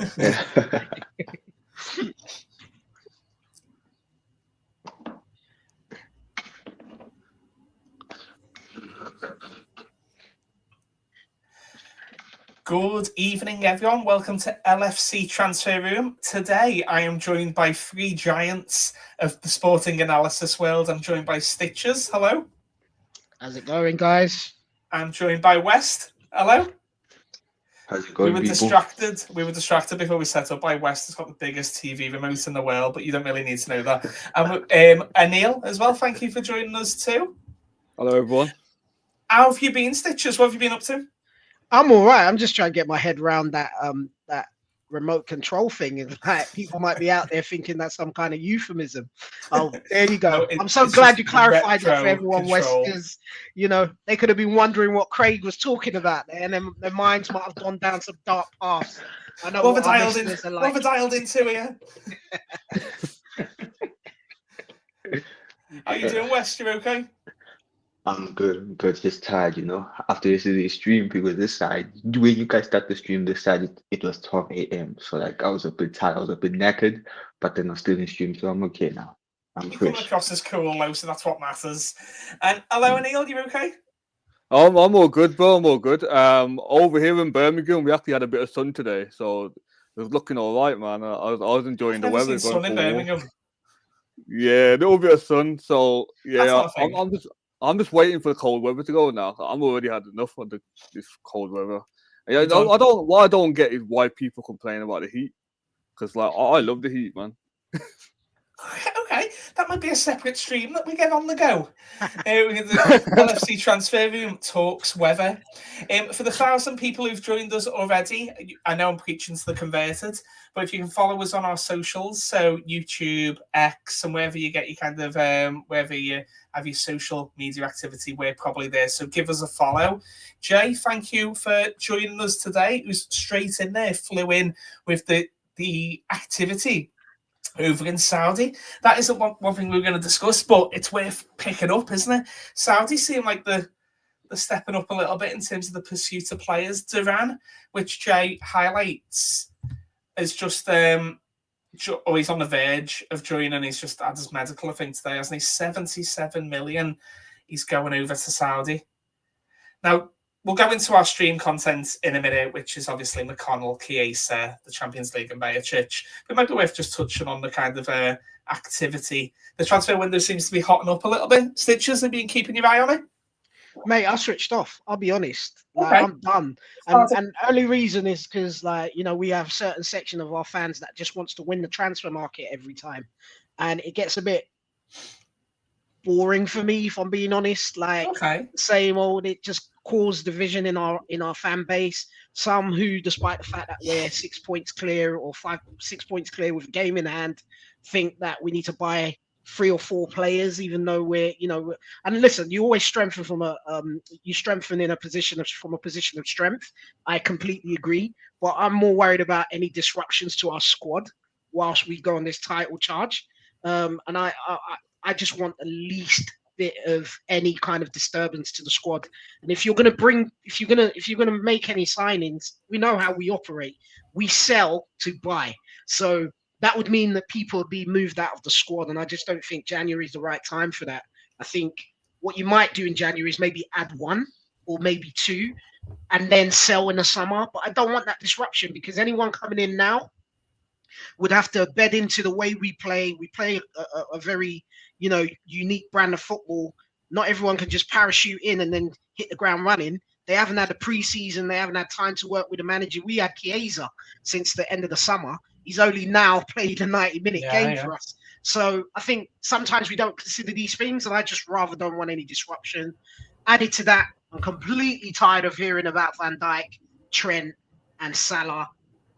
Yeah. Good evening, everyone. Welcome to LFC Transfer Room. Today, I am joined by three giants of the sporting analysis world. I'm joined by Stitchers. Hello. How's it going, guys? I'm joined by West. Hello. How's it We going, were people? distracted. We were distracted before we set up by West. Has got the biggest TV remote in the world, but you don't really need to know that. And Anil as well. Thank you for joining us too. Hello, everyone. How have you been, Stitchers? What have you been up to? I'm all right. I'm just trying to get my head around that that remote control thing, and like people might be out there thinking that's some kind of euphemism. Oh, there you go. No, I'm so it's glad just you clarified that for retro everyone, West, control. because they could have been wondering what Craig was talking about there, and then their minds might have gone down some dark paths. I know What what have our I listeners are like. dialed into here? How you doing, West? You okay? I'm good. I'm good. Just tired, After yesterday's stream, because this side, when you guys start the stream, this side, it was 12 a.m. So, like, I was a bit tired. I was a bit knackered, but then I'm still in stream, so I'm okay now. I'm You're coming fresh. across as cool, though, so that's what matters. And hello, Anil, you okay? I'm all good, bro. I'm all good. Over here in Birmingham, we actually had a bit of sun today, so it was looking all right, man. I was enjoying I've the never weather. seen going sun in for a walk. Birmingham. Yeah, a little bit of sun. So That's yeah, not a thing. I'm just waiting for the cold weather to go now. I'm already had enough of this cold weather. Yeah, You done? what I don't get is why people complain about the heat, because like I love the heat, man. Okay, that might be a separate stream that we get on the go. We can do LFC Transfer Room Talks Weather. For the 1,000 people who've joined us already, I know I'm preaching to the converted, but if you can follow us on our socials, so YouTube, X, and wherever you get your kind of, wherever you have your social media activity, we're probably there. So give us a follow. Jay, thank you for joining us today. It was straight in there, flew in with the activity over in Saudi. That isn't one thing we were going to discuss, but it's worth picking up, isn't it? Saudi seem like the stepping up a little bit in terms of the pursuit of players. Duran, which Jay highlights, is just he's on the verge of joining. He's just had his medical, I think, today, hasn't he? 77 million. He's going over to Saudi. Now, we'll go into our stream content in a minute, which is obviously McConnell, Chiesa, the Champions League, and Bajcetic. But it might be worth just touching on the kind of activity. The transfer window seems to be hotting up a little bit. Stitchers, have you been keeping your eye on it? Mate, I switched off. I'll be honest. Okay. I'm done. And only reason is because, we have a certain section of our fans that just wants to win the transfer market every time. And it gets a bit boring for me, if I'm being honest. Same old, it just caused division in our fan base. Some who, despite the fact that we're 6 points clear or 6 points clear with a game in hand, think that we need to buy 3 or 4 players, even though we're, and listen, you always strengthen from you strengthen in a position from a position of strength. I completely agree, but I'm more worried about any disruptions to our squad whilst we go on this title charge. And I just want the least bit of any kind of disturbance to the squad. And if you're gonna make any signings, we know how we operate. We sell to buy. So that would mean that people would be moved out of the squad, and I just don't think January is the right time for that. I think what you might do in January is maybe add 1 or maybe 2, and then sell in the summer. But I don't want that disruption, because anyone coming in now would have to bed into the way we play. We play a very, unique brand of football. Not everyone can just parachute in and then hit the ground running. They haven't had a preseason. They haven't had time to work with the manager. We had Chiesa since the end of the summer. He's only now played a 90-minute game for us. So I think sometimes we don't consider these things, and I just rather don't want any disruption. Added to that, I'm completely tired of hearing about Van Dijk, Trent, and Salah.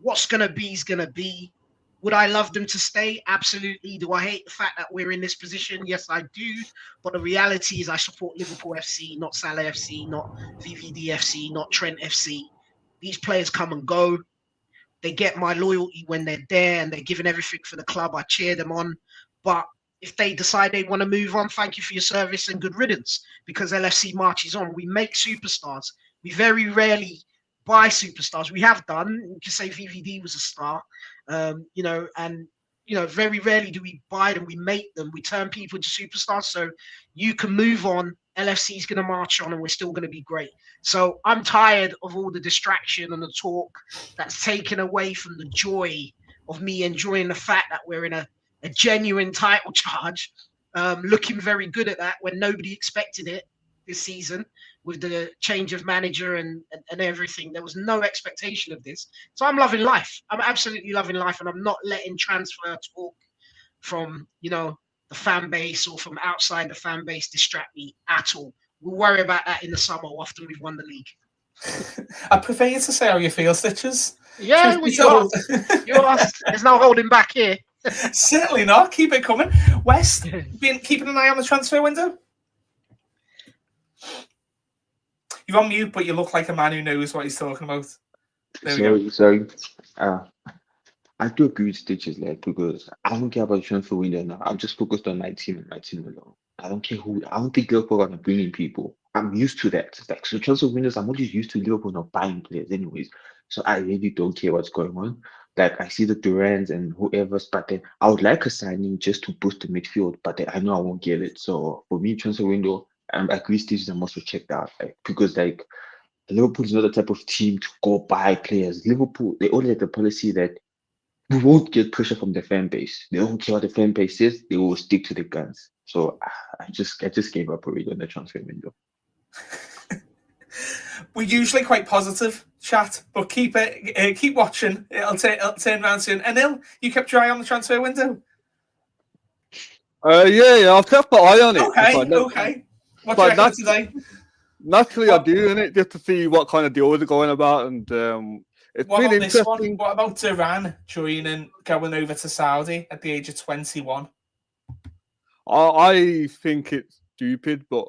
What's going to be is going to be. Would I love them to stay? Absolutely. Do I hate the fact that we're in this position? Yes, I do. But the reality is I support Liverpool FC, not Salah FC, not VVD FC, not Trent FC. These players come and go. They get my loyalty when they're there and they're giving everything for the club. I cheer them on. But if they decide they want to move on, thank you for your service and good riddance, because LFC marches on. We make superstars. We very rarely buy superstars. We have done. You can say VVD was a star, you know, and you know, very rarely do we buy them. We make them. We turn people into superstars. So you can move on. LFC is going to march on, and we're still going to be great. So I'm tired of all the distraction and the talk that's taken away from the joy of me enjoying the fact that we're in a genuine title charge, looking very good at that when nobody expected it this season with the change of manager and everything. There was no expectation of this. So I'm loving life. I'm absolutely loving life, and I'm not letting transfer talk from, you know, the fan base or from outside the fan base distract me at all. We'll worry about that in the summer after we've won the league. I prefer you to say how you feel, Stitches. Yeah, well, you asked. There's no holding back here. Certainly not. Keep it coming. West, been keeping an eye on the transfer window? You're on mute, but you look like a man who knows what he's talking about. Sorry. I do agree with Stitches, like, because I don't care about the transfer window now. I'm just focused on my team and my team alone. I don't care who. I don't think Liverpool are gonna bring in people. I'm used to that. Like, so transfer windows, I'm always used to Liverpool not buying players, anyways. So I really don't care what's going on. Like, I see the Durans and whoever's, but then I would like a signing just to boost the midfield, but then I know I won't get it. So for me, transfer window, I agree, Stitches, I'm also checked out, like, because like Liverpool is not the type of team to go buy players. Liverpool, they only have the policy that we won't get pressure from the fan base. They don't care what the fan base says. They will stick to the guns. So I just gave up already on the transfer window. We're usually quite positive, chat, but keep watching. It'll turn around soon. Anil, you kept your eye on the transfer window? Yeah, I've kept my eye on it. Okay. What do you reckon today? Naturally, I do, innit? Just to see what kind of deals are going about, and it's what been about interesting. This one? What about Duran going over to Saudi at the age of 21? I think it's stupid, but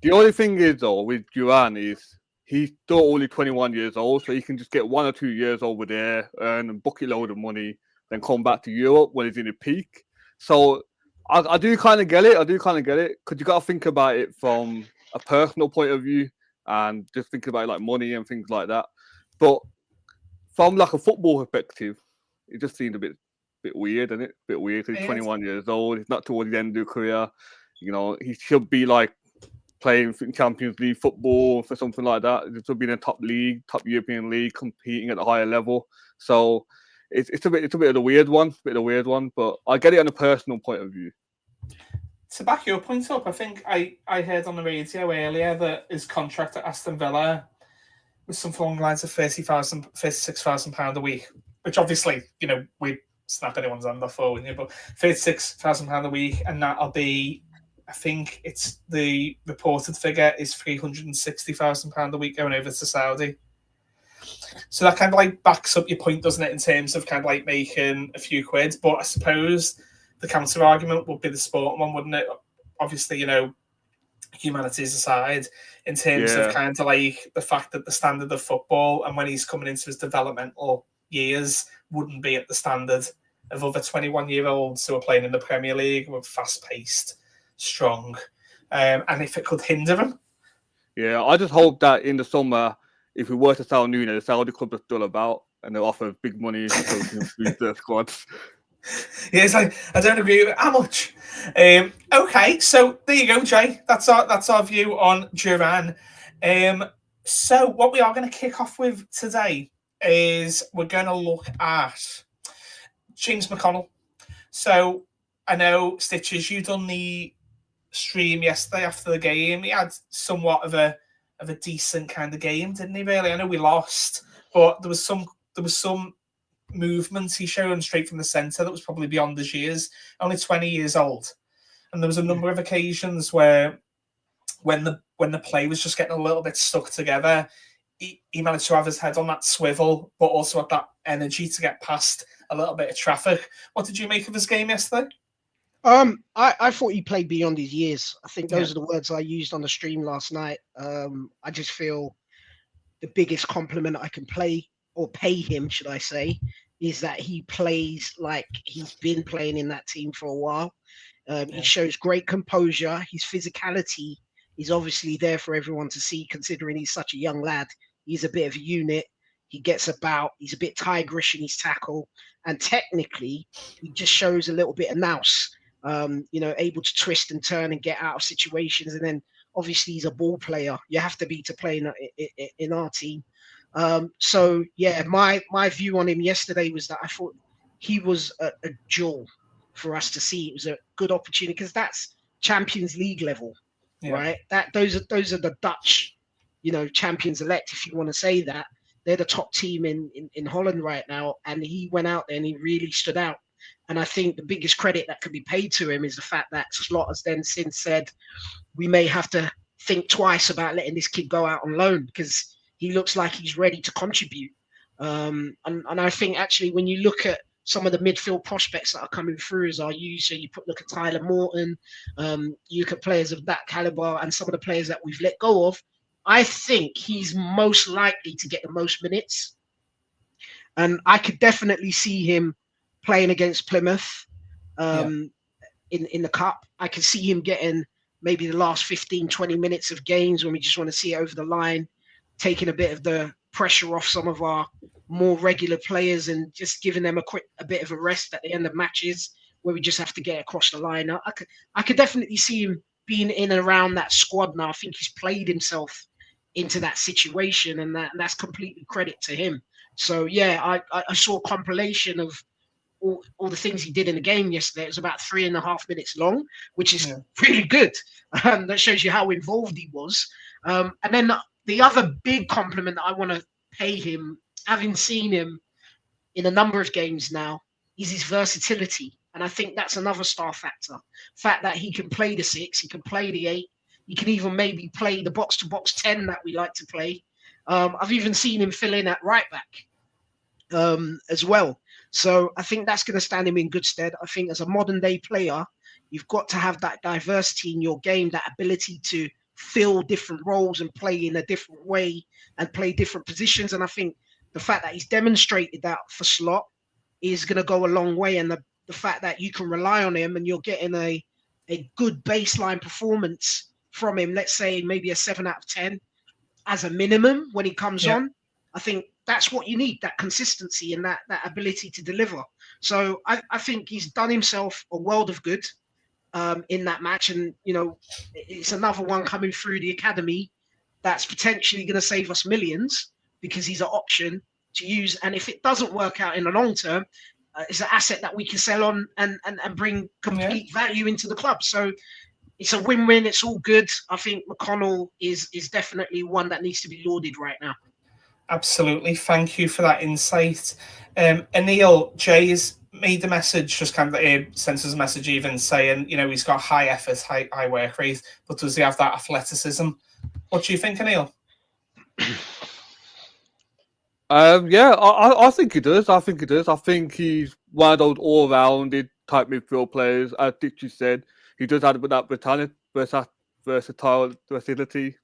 the only thing is, though, with Duran is he's still only 21 years old, so he can just get 1 or 2 years over there, earn a bucket load of money, then come back to Europe when he's in a peak. So I do kind of get it. Because you got to think about it from a personal point of view and just think about like money and things like that. But from like a football perspective, it just seemed a bit weird, isn't it? A bit weird. He's 21 years old. He's not towards the end of his career. You know, he should be like playing Champions League football or something like that. He should be in a top European league, competing at a higher level. So it's a bit of a weird one. But I get it on a personal point of view. To back your point up, I think I heard on the radio earlier that his contract at Aston Villa was something along the lines of £36,000 a week, which obviously, you know, we snap anyone's hand off for, but £36,000 a week, and that'll be, I think it's the reported figure is £360,000 a week going over to Saudi. So that kind of like backs up your point, doesn't it, in terms of kind of like making a few quid? But I suppose the counter argument would be the sport one, wouldn't it? Obviously, you know, humanities aside, in terms of kind of like the fact that the standard of football and when he's coming into his developmental years wouldn't be at the standard of other 21-year-olds who are playing in the Premier League, who are fast-paced, strong, and if it could hinder him. Yeah, I just hope that in the summer, if we were to sell Nunes, the Saudi club is still about and they'll offer big money to boost their squads. Yeah, it's like, I don't agree with it. How much? Okay, so there you go, Jay. That's our view on Duran. So what we are going to kick off with today is we're going to look at James McConnell. So I know, Stitches, you done the stream yesterday after the game. He had somewhat of a decent kind of game, didn't he? Really, I know we lost, but there was some movements he showed straight from the centre that was probably beyond his years. Only 20 years old, and there was a number of occasions where when the play was just getting a little bit stuck together, he managed to have his head on that swivel, but also had that energy to get past a little bit of traffic. What did you make of his game yesterday? I thought he played beyond his years. I think those are the words I used on the stream last night. I just feel the biggest compliment I can pay him, should I say, is that he plays like he's been playing in that team for a while. He shows great composure. His physicality is obviously there for everyone to see, considering he's such a young lad. He's a bit of a unit. He gets about. He's a bit tigerish in his tackle, and technically, he just shows a little bit of nous. Able to twist and turn and get out of situations. And then obviously he's a ball player. You have to be to play in our team. So yeah, my view on him yesterday was that I thought he was a jewel for us to see. It was a good opportunity because that's Champions League level, right? Those are the Dutch, champions elect, if you want to say that. They're the top team in Holland right now, and he went out there and he really stood out. And I think the biggest credit that could be paid to him is the fact that Slot has then since said we may have to think twice about letting this kid go out on loan because he looks like he's ready to contribute. And I think actually when you look at some of the midfield prospects that are coming through as our use, so look at Tyler Morton, you look at players of that caliber and some of the players that we've let go of, I think he's most likely to get the most minutes. And I could definitely see him playing against Plymouth in the cup. I can see him getting maybe the last 15, 20 minutes of games when we just want to see it over the line, taking a bit of the pressure off some of our more regular players and just giving them a bit of a rest at the end of matches where we just have to get across the line. I could definitely see him being in and around that squad now. I think he's played himself into that situation, and that's completely credit to him. So yeah, I saw a compilation of all the things he did in the game yesterday. It was about 3.5 minutes long, which is really good. That shows you how involved he was. And then the other big compliment that I want to pay him, having seen him in a number of games now, is his versatility. And I think that's another star factor. The fact that he can play the 6, he can play the 8, he can even maybe play the box-to-box 10 that we like to play. I've even seen him fill in at right back as well. So I think that's going to stand him in good stead. I think as a modern-day player, you've got to have that diversity in your game, that ability to fill different roles and play in a different way and play different positions. And I think the fact that he's demonstrated that for Slot is going to go a long way. And the fact that you can rely on him and you're getting a good baseline performance from him, let's say maybe a 7 out of 10 as a minimum when he comes on, I think that's what you need, that consistency and that ability to deliver. So I think he's done himself a world of good in that match. And, it's another one coming through the academy that's potentially going to save us millions because he's an option to use. And if it doesn't work out in the long term, it's an asset that we can sell on and bring complete value into the club. So it's a win-win. It's all good. I think McConnell is definitely one that needs to be lauded right now. Absolutely. Thank you for that insight. Anil, Jay's made the message, just kind of sent us a message even saying, he's got high effort, high work rate, but does he have that athleticism? What do you think, Anil? I think he does. I think he's one of those all-rounded type midfield players. As Ditchy said, he does have that versatility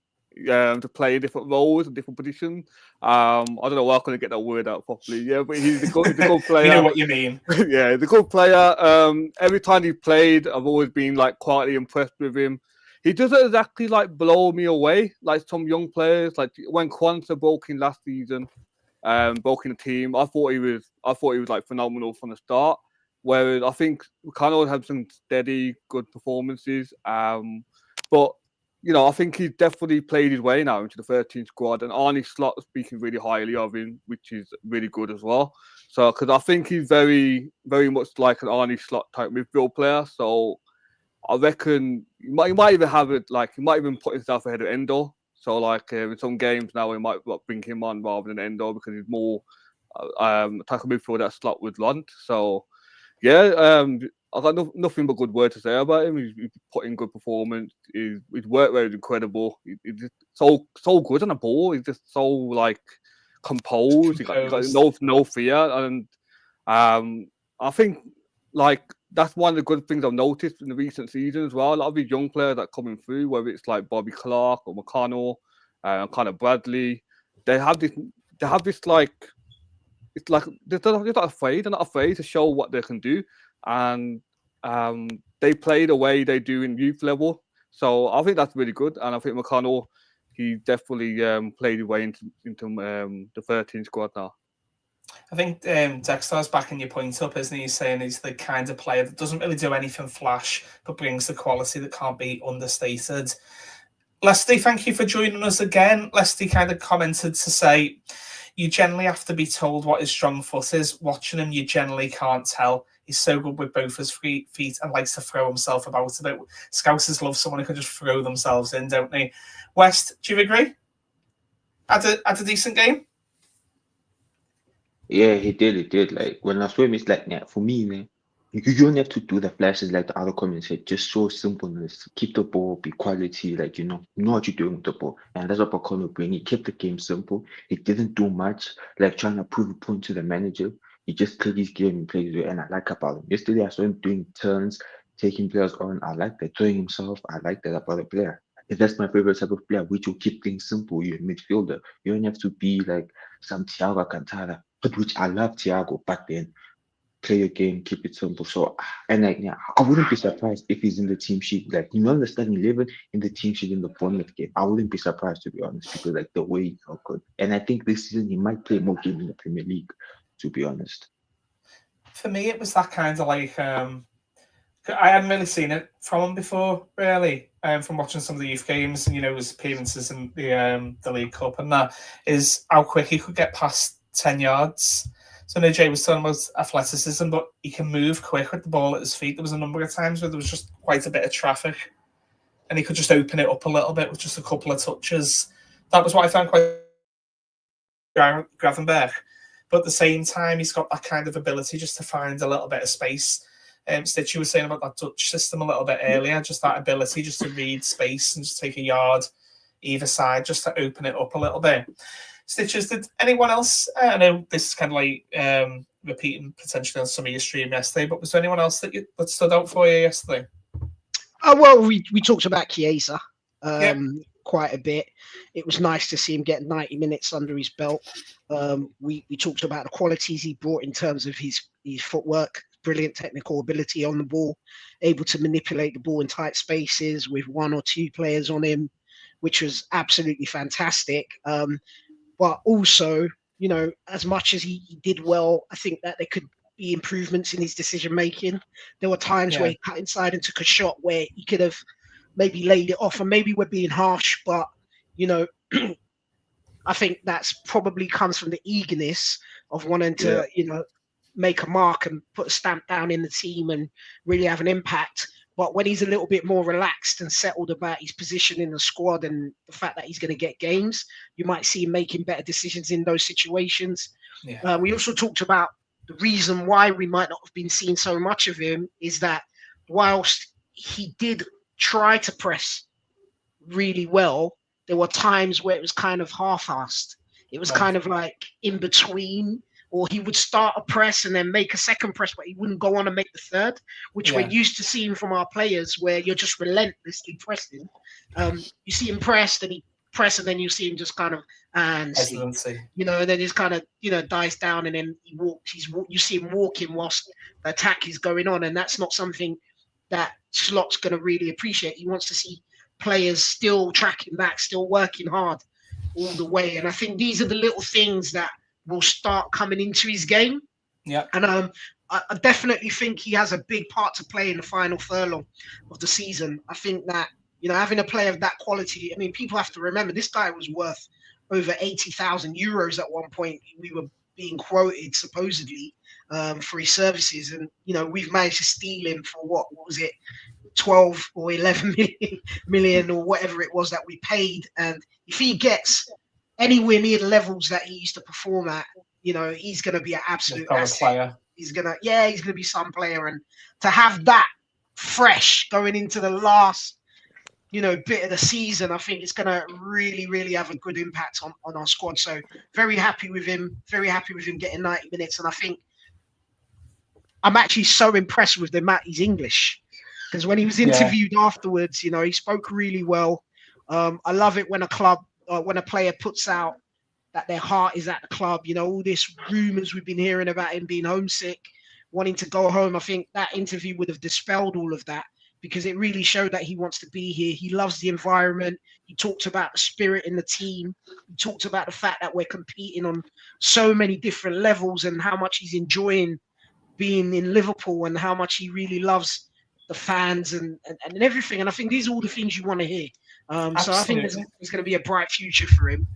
to play in different roles and different positions. I don't know why I couldn't get that word out properly. Yeah, but he's a good player. You know what you mean. Yeah, he's a good player. Every time he's played, I've always been quietly impressed with him. He doesn't exactly blow me away like some young players. Like when Kwanzaa broke in last season, broke in the team, I thought he was phenomenal from the start. Whereas I think McConnell had some steady, good performances. But I think he's definitely played his way now into the 13 squad, and Arne Slot is speaking really highly of him, which is really good as well. So, because I think he's very, very much like an Arne Slot type midfield player. So, I reckon he might even have it he might even put himself ahead of Endo. So, in some games now, we might bring him on rather than Endo because he's more type of midfield that Slot would want. So, yeah, I've got nothing but good word to say about him. He's put in good performance. His work rate is incredible. He's just so good on the ball. He's just so composed. He's got no fear, and I think that's one of the good things I've noticed in the recent season as well. A lot of these young players that coming through, whether it's Bobby Clark or McConnell, kind of Bradley, they have this it's they're not afraid. They're not afraid to show what they can do, and they play the way they do in youth level. So I think that's really good, and I think McConnell he definitely played his way into the 13 squad now. I think Dexter's backing your point up, isn't he? He's saying he's the kind of player that doesn't really do anything flash, but brings the quality that can't be understated. Leslie, thank you for joining us again. Leslie kind of commented to say, you generally have to be told what his strong foot is. Watching him, you generally can't tell. He's so good with both his feet and likes to throw himself about a bit. Scousers love someone who can just throw themselves in, don't they? West, do you agree? Had a decent game? Yeah, he did. Like when I saw him, it's like, yeah, for me, man, you don't have to do the flashes like the other comments said. Just show simpleness, keep the ball, be quality, like know what you're doing with the ball. And that's what McConnell bring. He kept the game simple. He didn't do much, like trying to prove a point to the manager. He just played his game and played it, and I like about him. Yesterday, I saw him doing turns, taking players on. I like that, throwing himself. I like that about a player. That's my favorite type of player, which will keep things simple. You're a midfielder. You don't have to be like some Thiago Cantara, which I love Thiago, but then play your game, keep it simple. So, and like, yeah, I wouldn't be surprised if he's in the team sheet. Like, the starting 11 in the team sheet in the Bournemouth game. I wouldn't be surprised, to be honest, because like the way he felt good. And I think this season he might play more games in the Premier League, to be honest. For me, it was that kind of like, I hadn't really seen it from him before, really, from watching some of the youth games and, his appearances in the League Cup, and that is how quick he could get past 10 yards. So I know Jay was talking about athleticism, but he can move quick with the ball at his feet. There was a number of times where there was just quite a bit of traffic and he could just open it up a little bit with just a couple of touches. That was what I found quite Gravenberch. But at the same time, he's got that kind of ability just to find a little bit of space. Stitchy was saying about that Dutch system a little bit earlier, just that ability just to read space and just take a yard either side just to open it up a little bit. Stitches, did anyone else? I know this is kind of like repeating potentially on some of your stream yesterday, but was there anyone else that stood out for you yesterday? Well, we talked about Chiesa quite a bit. It was nice to see him get 90 minutes under his belt. We talked about the qualities he brought in terms of his footwork, brilliant technical ability on the ball, able to manipulate the ball in tight spaces with one or two players on him, which was absolutely fantastic. But also, as much as he did well, I think that there could be improvements in his decision making. There were times where he cut inside and took a shot where he could have maybe laid it off, and maybe we're being harsh, but I think that's probably comes from the eagerness of wanting to, make a mark and put a stamp down in the team and really have an impact. But when he's a little bit more relaxed and settled about his position in the squad and the fact that he's going to get games, you might see him making better decisions in those situations. Yeah. We also talked about the reason why we might not have been seeing so much of him is that whilst he did try to press really well, there were times where it was kind of half-assed. It was kind of like in between, or he would start a press and then make a second press, but he wouldn't go on and make the third, which we're used to seeing from our players, where you're just relentlessly pressing. You see him press, then he press, and then you see him just kind of and then he's kind of dies down, and then he walks. You see him walking whilst the attack is going on, and that's not something that Slot's going to really appreciate. He wants to see players still tracking back, still working hard all the way, and I think these are the little things that will start coming into his game. Yeah. And I definitely think he has a big part to play in the final furlong of the season. I think that, having a player of that quality, I mean, people have to remember this guy was worth over 80,000 euros at one point. We were being quoted supposedly for his services. And, we've managed to steal him for what was it? 12 or 11 million or whatever it was that we paid. And if he gets anywhere near the levels that he used to perform at, he's going to be an absolute player. He's going to be some player. And to have that fresh going into the last, bit of the season, I think it's going to really, really have a good impact on our squad. So very happy with him getting 90 minutes. And I think I'm actually so impressed with the amount he's English, because when he was interviewed afterwards, he spoke really well. I love it when a player puts out that their heart is at the club. All this rumours we've been hearing about him being homesick, wanting to go home. I think that interview would have dispelled all of that, because it really showed that he wants to be here. He loves the environment. He talked about the spirit in the team. He talked about the fact that we're competing on so many different levels and how much he's enjoying being in Liverpool and how much he really loves the fans and everything. And I think these are all the things you want to hear. So I think there's going to be a bright future for him.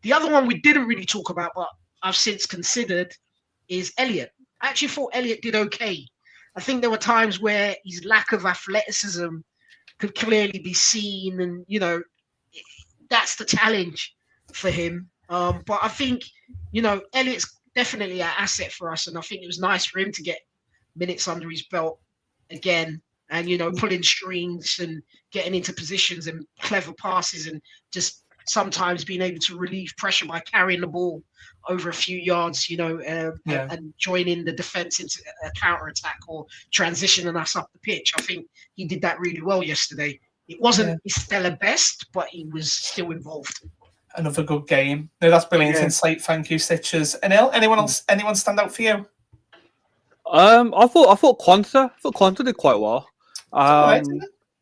The other one we didn't really talk about, but I've since considered, is Elliot. I actually thought Elliot did okay. I think there were times where his lack of athleticism could clearly be seen, and that's the challenge for him. But I think Elliot's definitely an asset for us, and I think it was nice for him to get minutes under his belt again, and pulling strings and getting into positions and clever passes, and just sometimes being able to relieve pressure by carrying the ball over a few yards, and joining the defense into a counter attack or transitioning us up the pitch. I think he did that really well yesterday. It wasn't his stellar best, but he was still involved. Another good game. No, that's brilliant insight. Thank you, Stitches. Anil, anyone stand out for you? I thought Quanta did quite well.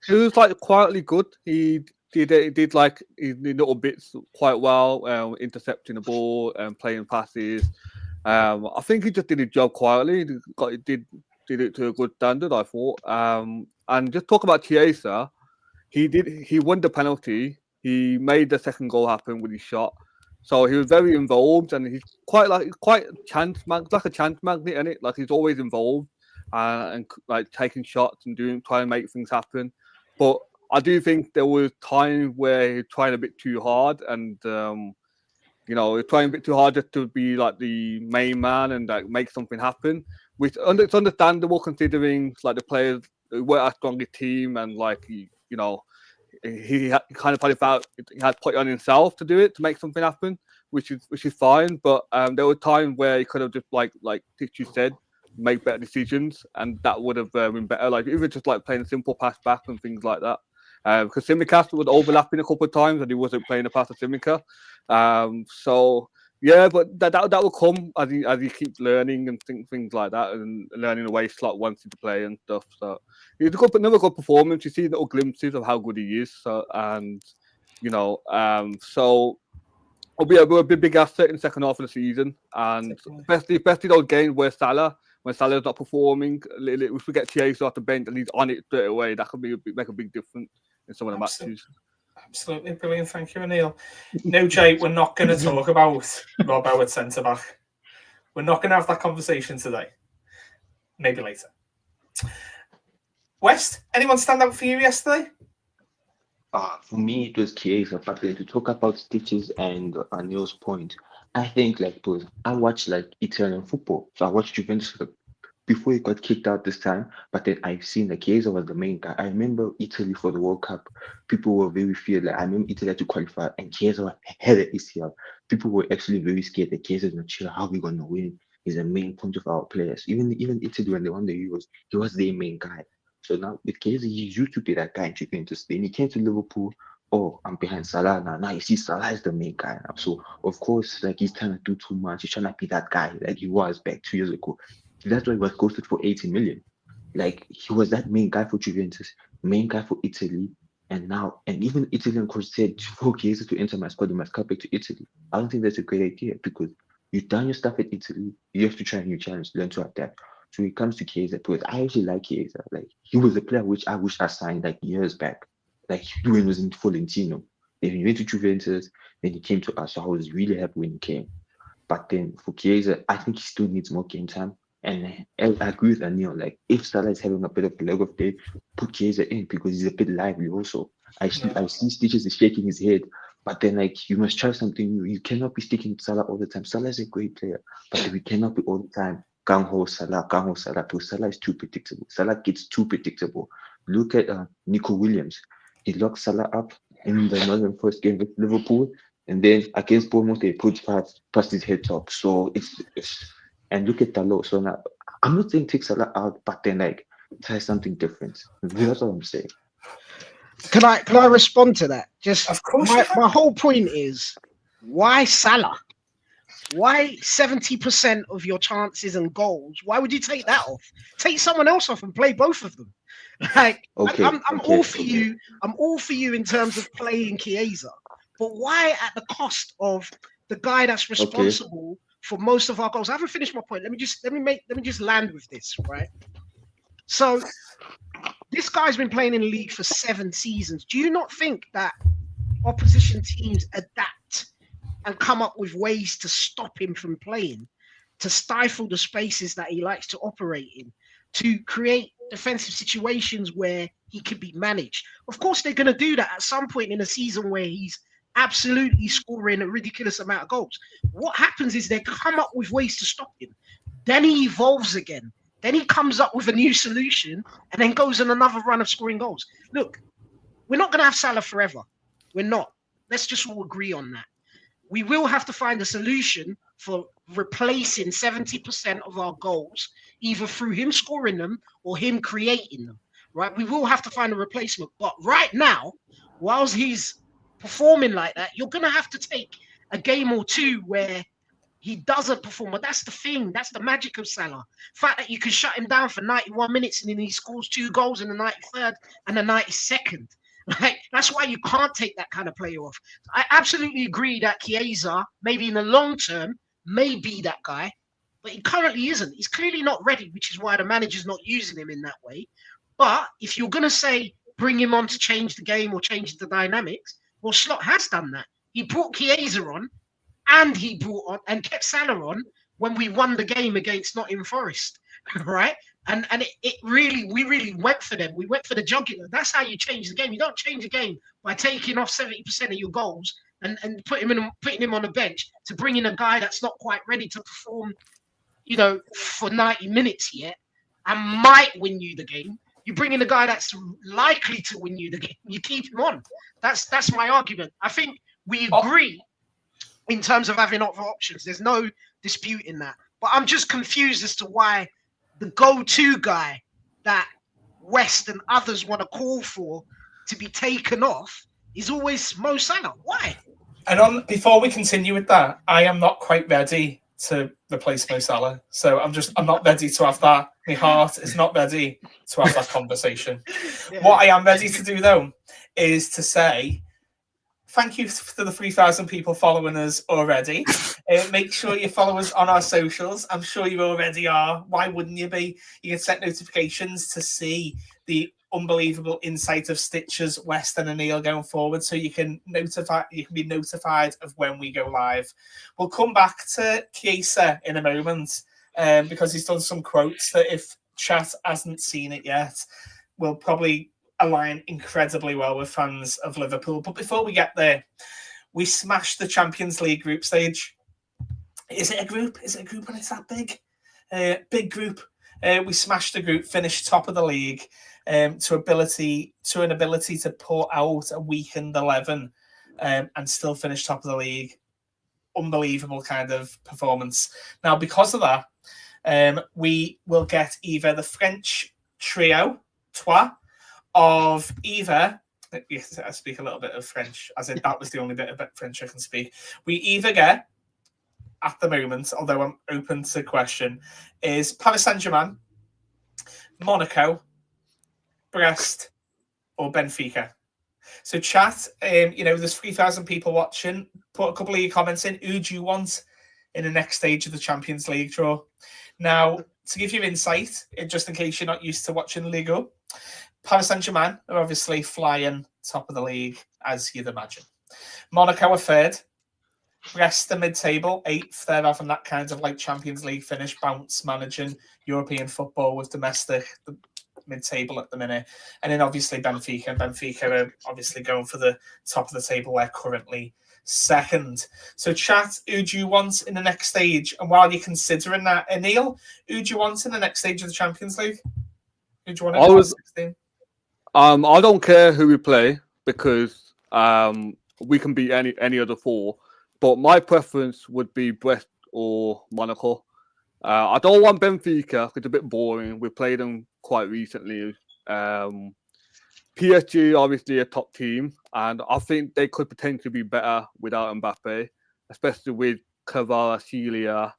He was like quietly good. He did like his little bits quite well, intercepting the ball and playing passes. I think he just did his job quietly. He did it to a good standard, I thought. And just talk about Chiesa, he won the penalty. He made the second goal happen with his shot. So he was very involved, and he's quite like a chance magnet, isn't it? Like he's always involved and like taking shots and trying to make things happen. But I do think there was time where he was trying a bit too hard, and he's trying a bit too hard just to be like the main man and like make something happen. Which it's understandable considering like the players were a stronger team, and like he kind of felt he had put it on himself to do it, to make something happen, which is fine. But there were times where he could have just like Tichu said, make better decisions, and that would have been better. Like even just like playing a simple pass back and things like that. Because Tsimikas was overlapping a couple of times and he wasn't playing a pass to Tsimikas. So yeah, but that will come as he keeps learning and things like that, and learning the way Slot wants him to play and stuff. So it's another good performance. You see little glimpses of how good he is. So so it'll be a big asset in the second half of the season, and especially those games where when Salah's not performing, if we get Chiesa off the bench and he's on it straight away, that could make a big difference in some of the matches. Absolutely brilliant. Thank you, Anil. No, Jay, we're not going to talk about Rob Howard centre-back. We're not going to have that conversation today. Maybe later. West, anyone stand out for you yesterday? For me, it was Chiesa. But to talk about Stitches and Anil's point, I think I watched Italian football. So I watched Juventus before he got kicked out this time, but then I've seen that Chiesa was the main guy. I remember Italy for the World Cup. People were very feared. I remember Italy had to qualify, and Chiesa had an ACL. People were actually very scared that Chiesa is not sure how we're going to win. He's the main point of our players. Even Italy, when they won the Euros, he was their main guy. So now with Chiesa, he used to be that guy in Juventus. Then he came to Liverpool. Oh, I'm behind Salah now. Now you see Salah is the main guy now. So of course, he's trying to do too much. He's trying to be that guy like he was back 2 years ago. That's why he was ghosted for 80 million. He was that main guy for Juventus, main guy for Italy, and even Italian coach said for Chiesa to enter my squad, he must come back to Italy. I don't think that's a great idea because you've done your stuff at Italy. You have to try a new challenge, learn to adapt. So when it comes to Chiesa, because I actually like Chiesa. He was a player which I wish I signed years back. When he was in Florentino. Then he went to Juventus, then he came to us. So I was really happy when he came. But then for Chiesa, I think he still needs more game time. And I agree with Anil. If Salah is having a bit of a leg of day, put Chiesa in because he's a bit lively also. I see Stitches is shaking his head, but then you must try something new. You cannot be sticking to Salah all the time. Salah is a great player, but we cannot be all the time gung-ho Salah, because Salah is too predictable. Salah gets too predictable. Look at Nico Williams. He locked Salah up in the Northern first game with Liverpool, and then against Bournemouth, they put past his head top. So it's and look at Dalot. So now, I'm not saying take Salah out, but then try something different. That's what I'm saying. Can I respond to that? Just of course. My whole point is, why Salah? Why 70% of your chances and goals? Why would you take that off? Take someone else off and play both of them. Like, Okay, I'm okay, all for okay. you. I'm all for you in terms of playing Chiesa, but why at the cost of the guy that's responsible for most of our goals? I haven't finished my point. Let me just land with this, right? So this guy's been playing in the league for 7 seasons. Do you not think that opposition teams adapt and come up with ways to stop him from playing, to stifle the spaces that he likes to operate in, to create defensive situations where he can be managed? Of course, they're going to do that at some point in a season where he's absolutely scoring a ridiculous amount of goals. What happens is they come up with ways to stop him. Then he evolves again. Then he comes up with a new solution and then goes on another run of scoring goals. Look, we're not going to have Salah forever. We're not. Let's just all agree on that. We will have to find a solution for replacing 70% of our goals, either through him scoring them or him creating them, right? We will have to find a replacement. But right now, whilst he's performing like that, you're going to have to take a game or two where he doesn't perform. But that's the thing. That's the magic of Salah. The fact that you can shut him down for 91 minutes and then he scores 2 goals in the 93rd and the 92nd. Like, that's why you can't take that kind of player off. I absolutely agree that Chiesa, maybe in the long term, may be that guy, but he currently isn't. He's clearly not ready, which is why the manager's not using him in that way. But if you're going to say bring him on to change the game or change the dynamics, well, Slot has done that. He brought Chiesa on, and he brought on and kept Salah on when we won the game against Nottingham Forest, right? And we really went for them. We went for the jugular. That's how you change the game. You don't change the game by taking off 70% of your goals and putting him on the bench to bring in a guy that's not quite ready to perform, for 90 minutes yet and might win you the game. You bring in a guy that's likely to win you the game. You keep him on. That's my argument. I think we agree in terms of having other options. There's no dispute in that. But I'm just confused as to why the go-to guy that West and others want to call for to be taken off is always Mo Salah. Why? And before we continue with that, I am not quite ready to replace Mo Salah. So I'm not ready to have that. My heart is not ready to have that conversation. Yeah. What I am ready to do, though, is to say thank you to the 3,000 people following us already. Make sure you follow us on our socials. I'm sure you already are. Why wouldn't you be? You can set notifications to see the unbelievable insight of Stitchers, West and Anil going forward, so you can be notified of when we go live. We'll come back to Chiesa in a moment because he's done some quotes that if chat hasn't seen it yet, will probably align incredibly well with fans of Liverpool. But before we get there, we smashed the Champions League group stage. Is it a group? Is it a group when it's that big? Big group. We smashed the group, finished top of the league, to an ability to pull out a weakened 11 and still finish top of the league. Unbelievable kind of performance. Now, because of that, we will get either the French trio, trois, of either, yes, I speak a little bit of French, as in that was the only bit of French I can speak. We either get, at the moment, although I'm open to question, is Paris Saint-Germain, Monaco, Brest, or Benfica. So chat, there's 3,000 people watching. Put a couple of your comments in. Who do you want in the next stage of the Champions League draw? Now, to give you insight, just in case you're not used to watching Liga, Paris Saint-Germain are obviously flying top of the league, as you'd imagine. Monaco are third. Brest are mid-table, 8th. They're having that kind of like Champions League finish, bounce, managing European football with domestic, the mid-table at the minute. And then obviously Benfica. Benfica are obviously going for the top of the table. They're currently second. So chat, who do you want in the next stage? And while you're considering that, Anil, who do you want in the next stage of the Champions League? Who do you want in the last 16? I don't care who we play because we can beat any of the 4. But my preference would be Brest or Monaco. I don't want Benfica. It's a bit boring. We played them quite recently. PSG, obviously a top team. And I think they could potentially be better without Mbappe, especially with Kvaratskhelia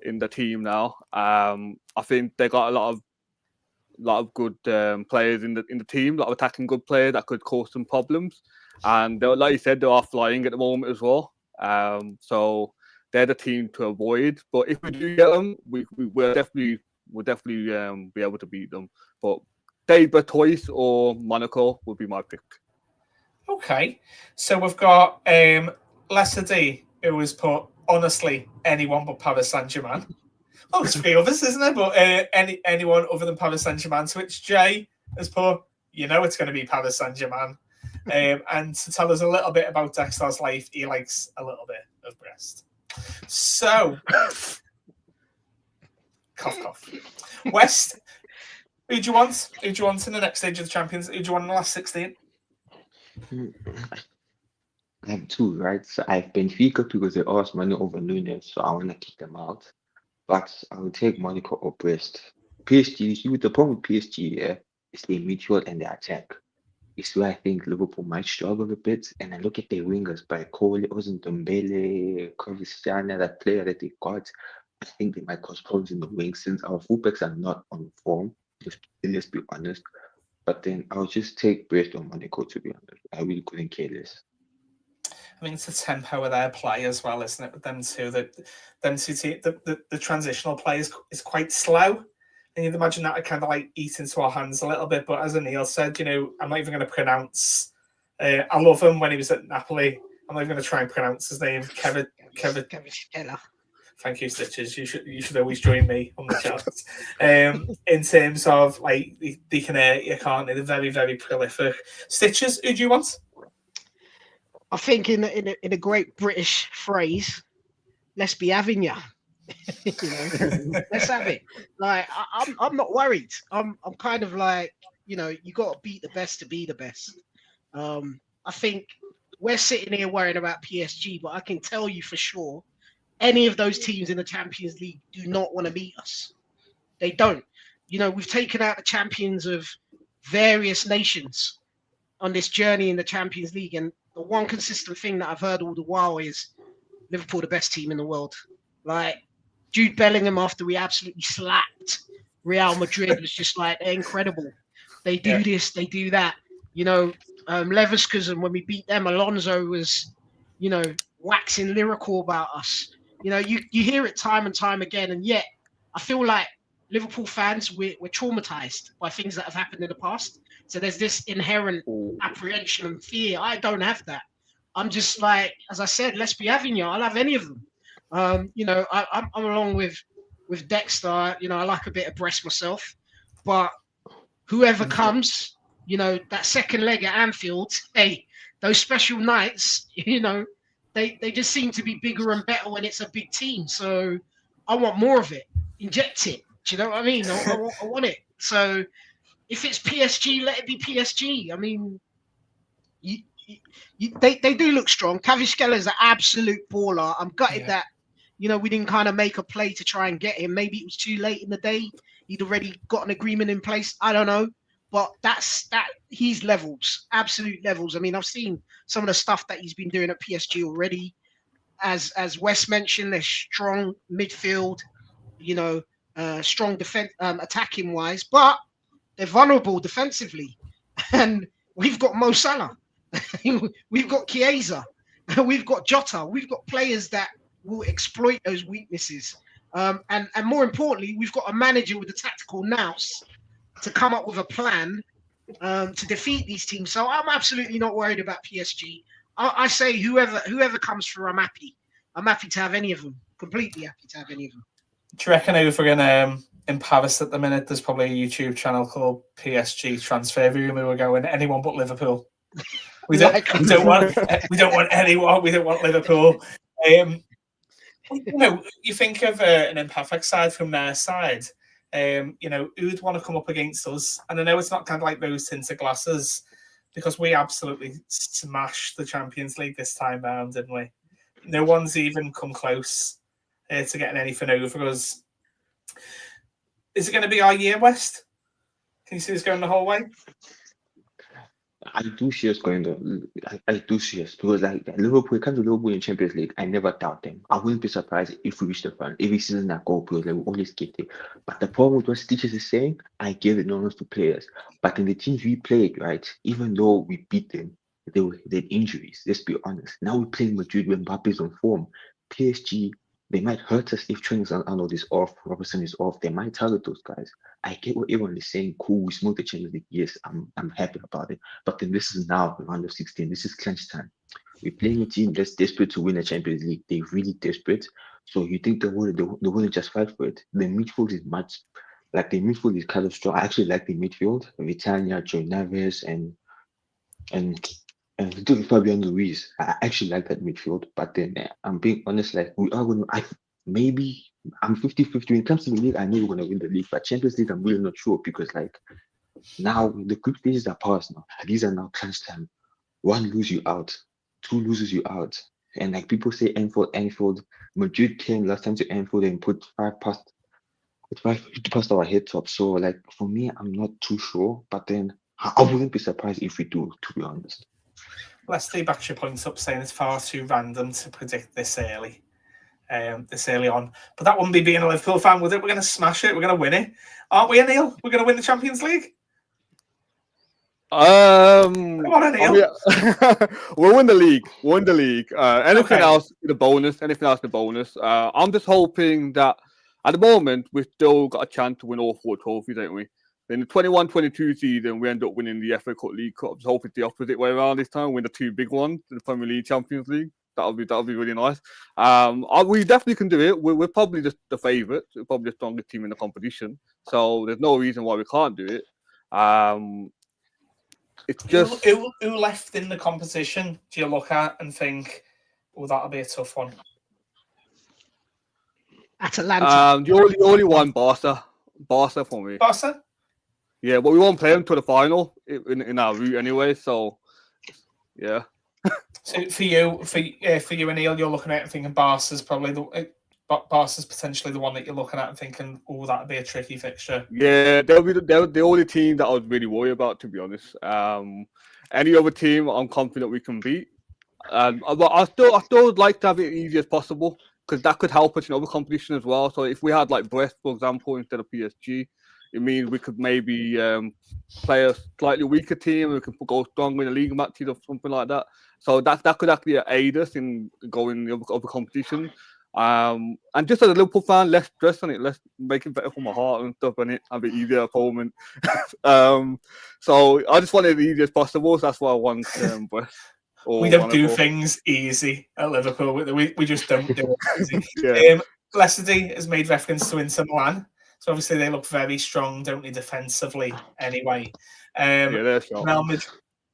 in the team now. I think they got a lot of good players in the team, a lot of attacking good players that could cause some problems. And like you said, they are flying at the moment as well. So they're the team to avoid. But if we do get them, we'll definitely be able to beat them. But David Bertois or Monaco would be my pick. Okay, so we've got Lesser D, who has put, honestly, anyone but Paris Saint-Germain. Well, there's 3 others, isn't there? But anyone other than Paris Saint-Germain, to which Jay has put, it's going to be Paris Saint-Germain. And to tell us a little bit about Dexter's life, he likes a little bit of Brest. So, cough, cough. West, who do you want? Who do you want in the next stage of the Champions? Who do you want in the last 16? I have 2, right? So I have Benfica because they asked money over Nunes, so I want to kick them out. But I will take Monaco or Brest. PSG, see, the problem with PSG, is they midfield and they attack. It's where I think Liverpool might struggle a bit. And I look at their wingers, by Cole, Dombele, Kvaratskhelia, that player that they got. I think they might cause problems in the wings since our fullbacks are not on form. Let's be honest. But then I'll just take Brest or Monaco, to be honest. I really couldn't care less. I mean, it's the tempo of their play as well, isn't it? With them two, the transitional play is quite slow. And you'd imagine that would kind of like eat into our hands a little bit. But as Anil said, I'm not even going to pronounce. I love him when he was at Napoli. I'm not even going to try and pronounce his name. Kvaratskhelia. Thank you, Stitches. You should always join me on the chat. In terms of like they can you can't. They're very, very prolific. Stitches, who do you want? I think in a great British phrase, let's be having ya. Let's have it. Like I'm not worried. I'm kind of like, you got to beat the best to be the best. I think we're sitting here worrying about PSG, but I can tell you for sure, any of those teams in the Champions League do not want to beat us. They don't. We've taken out the champions of various nations on this journey in the Champions League, and the one consistent thing that I've heard all the while is Liverpool the best team in the world. Like Jude Bellingham, after we absolutely slapped Real Madrid, was just like, they're incredible. They do this, they do that. Leverkusen, when we beat them, Alonso was, waxing lyrical about us. You hear it time and time again, and yet I feel like Liverpool fans, we're traumatized by things that have happened in the past. So there's this inherent apprehension and fear. I don't have that. I'm just like, as I said, let's be having you. I'll have any of them. I'm along with Dexter. I like a bit of Brest myself, but whoever comes, that second leg at Anfield, hey, those special nights, they just seem to be bigger and better when it's a big team. So I want more of it. Inject it. Do you know what I mean? I want it. So if it's PSG, let it be PSG. I mean, they do look strong. Kvaratskhelia is an absolute baller. I'm gutted that, we didn't kind of make a play to try and get him. Maybe it was too late in the day. He'd already got an agreement in place. I don't know. But he's levels, absolute levels. I mean, I've seen some of the stuff that he's been doing at PSG already. As Wes mentioned, they're strong midfield, strong defense, attacking wise, but they're vulnerable defensively. And we've got Mo Salah, we've got Chiesa, we've got Jota, we've got players that will exploit those weaknesses. And more importantly, we've got a manager with a tactical nous to come up with a plan to defeat these teams. So I'm absolutely not worried about PSG. I say whoever comes through, I'm happy. I'm happy to have any of them. Completely happy to have any of them. Do you reckon over in Paris at the minute, there's probably a YouTube channel called PSG Transfer Room who are going anyone but Liverpool? We don't want anyone. We don't want Liverpool. You think of an imperfect side from their side. Who'd want to come up against us? And I know it's not kind of like those tinted glasses because we absolutely smashed the Champions League this time round, didn't we? No one's even come close to getting anything over us. Is it going to be our year, West? Can you see us going the whole way? I do see us going though. I do see us because like Liverpool, come to Liverpool in Champions League. I never doubt them. I wouldn't be surprised if we reach the final. Every season that goal because they will always get it. But the problem with what Stitches is saying, I give it no to players. But in the teams we played, right, even though we beat them, they had injuries. Let's be honest. Now we're playing Madrid when Mbappe's on form. PSG, they might hurt us if Trent Arnold is off, Robertson is off. They might target those guys. I get what everyone is saying. Cool, we smoke the Champions League. Yes, I'm happy about it. But then this is now round of 16. This is crunch time. We're playing a team that's desperate to win the Champions League. They're really desperate. So you think they wouldn't just fight for it? The midfield is much like the midfield is kind of strong. I actually like the midfield. Vitania, Joe Neves, and Fabian Luis. I actually like that midfield. But then I'm being honest, like we are gonna maybe I'm 50-50. When it comes to the league, I know we're gonna win the league, but Champions League, I'm really not sure because like now the group stages are past now. These are now crunch time. One lose you out, two loses you out. And like people say Anfield, Madrid came last time to Anfield and put five past our head top. So like for me, I'm not too sure, but then I wouldn't be surprised if we do, to be honest. Leslie backs your points up saying it's far too random to predict this early on. But that wouldn't be being a Liverpool fan, would it? We're going to smash it. We're going to win it. Aren't we, Anil? We're going to win the Champions League? Come on, Anil. We'll win the league. Anything else is a bonus. I'm just hoping that at the moment we've still got a chance to win all 4 trophies, don't we? In the 21-22 season, we end up winning the FA Cup, League Cup. I was hoping the opposite way around this time, win the 2 big ones, the Premier League, Champions League. That'll be really nice. We definitely can do it. We're probably just the favourites. We're probably the strongest team in the competition. So there's no reason why we can't do it. It's just who left in the competition do you look at and think, oh, that'll be a tough one? Atalanta. The only one, Barca for me. Barca? Yeah, but we won't play them to the final in our route anyway. So yeah. So for you, Anil, you're looking at it and thinking Barca's potentially the one that you're looking at and thinking, oh, that'd be a tricky fixture. Yeah, they're the only team that I was really worried about, to be honest. Any other team, I'm confident we can beat. But I still would like to have it easy as possible because that could help us in other competition as well. So if we had like Brest, for example, instead of PSG, it means we could maybe play a slightly weaker team and we can go stronger in the league matches or something like that. So that could actually aid us in going the other competition. And just as a Liverpool fan, less stress on it, let's make it better for my heart and stuff, and it a bit easier at home. So I just want it as easy as possible. So that's why I want Brest. We don't do things easy at Liverpool. We just don't do it easy. Yeah. Leicester has made reference to Inter Milan. So obviously they look very strong, don't they, defensively anyway. They're strong.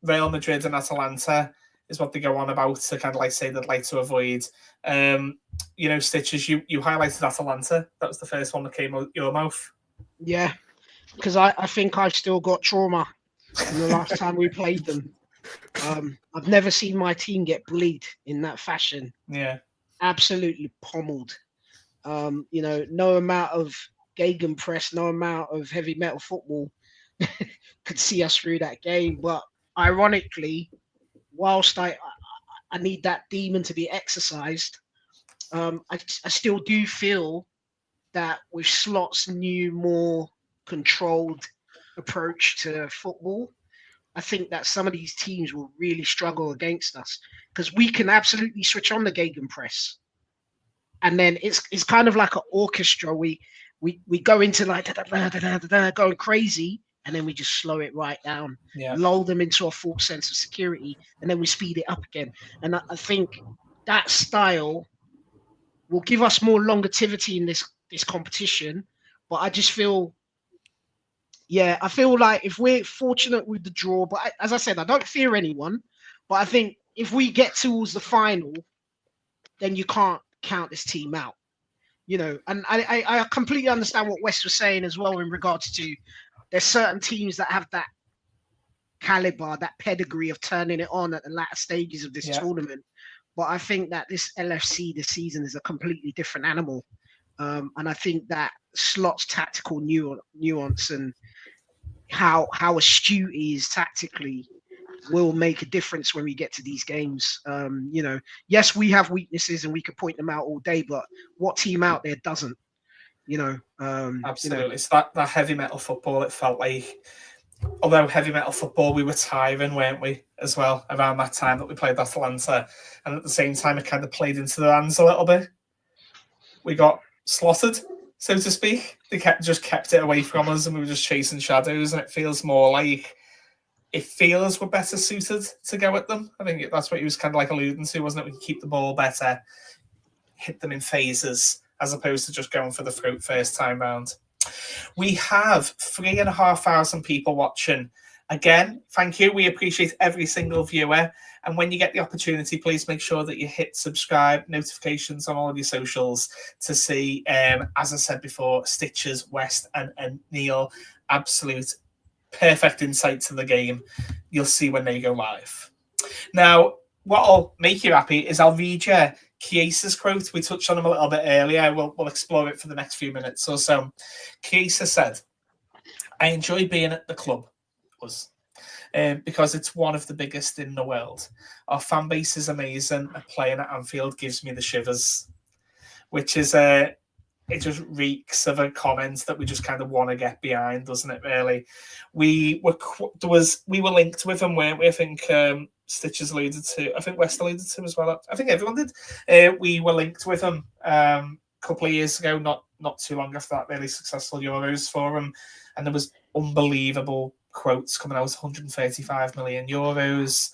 Real Madrid and Atalanta is what they go on about to kind of like say they'd like to avoid. Stitches, you highlighted Atalanta. That was the first one that came out your mouth. Yeah, because I think I've still got trauma from the last time we played them. I've never seen my team get bullied in that fashion. Yeah. Absolutely pommeled. No amount of gegenpress, no amount of heavy metal football could see us through that game. But ironically, whilst I need that demon to be exercised, I still do feel that with Slot's new, more controlled approach to football, I think that some of these teams will really struggle against us because we can absolutely switch on the gegenpress. And then it's kind of like an orchestra. We go into like going crazy, and then we just slow it right down, lull them into a false sense of security, and then we speed it up again. And I think that style will give us more longevity in this competition. But I just feel, I feel like if we're fortunate with the draw, but as I said, I don't fear anyone, but I think if we get towards the final, then you can't count this team out. And I completely understand what Wes was saying as well in regards to there's certain teams that have that caliber, that pedigree of turning it on at the latter stages of this tournament. But I think that this LFC this season is a completely different animal. And I think that Slot's tactical nuance and how astute he is tactically will make a difference when we get to these games. You know, yes, we have weaknesses and we could point them out all day, but what team out there doesn't? You know, absolutely. You know. It's that heavy metal football. It felt like, although heavy metal football, we were tiring, weren't we, as well, around that time that we played Atalanta. And at the same time, it kind of played into their hands a little bit. We got slotted, so to speak. They just kept it away from us, and we were just chasing shadows. And it feels more like we're better suited to go at them. I think that's what he was kind of like alluding to, wasn't it? We can keep the ball better, hit them in phases, as opposed to just going for the throat first time round. We have 3,500 people watching. Again, thank you. We appreciate every single viewer. And when you get the opportunity, please make sure that you hit subscribe, notifications on all of your socials to see, as I said before, Stitches, West and Neil, absolute perfect insight to the game. You'll see when they go live. Now, what'll make you happy is I'll read you Chiesa's quote. We touched on him a little bit earlier. We'll explore it for the next few minutes or so. Chiesa said, "I enjoy being at the club, because it's one of the biggest in the world. Our fan base is amazing, and playing at Anfield gives me the shivers," which is it just reeks of a comment that we just kind of want to get behind, doesn't it? Really, we were linked with him, weren't we? I think Stitches alluded to. I think West alluded to as well. I think everyone did. We were linked with him a couple of years ago, not too long after that really successful Euros for him, and there was unbelievable quotes coming out. 135 million euros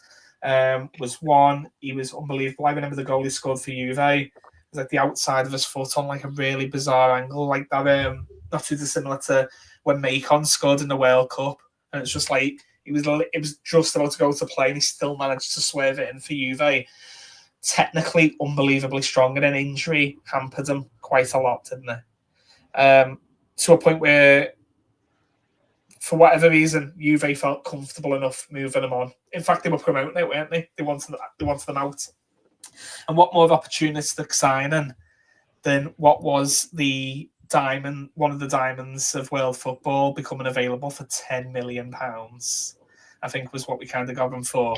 was one. He was unbelievable. I remember the goal he scored for Juve. It was like the outside of his foot on like a really bizarre angle, like that. Not too dissimilar to when Macon scored in the World Cup, and it's just like it was just about to go to play, and he still managed to swerve it in for Juve. Technically, unbelievably strong, and an injury hampered him quite a lot, didn't it? To a point where, for whatever reason, Juve felt comfortable enough moving him on. In fact, they were promoting it, weren't they? They wanted them out. And what more of opportunistic signing than what was one of the diamonds of world football becoming available for £10 million, I think was what we kind of got him for.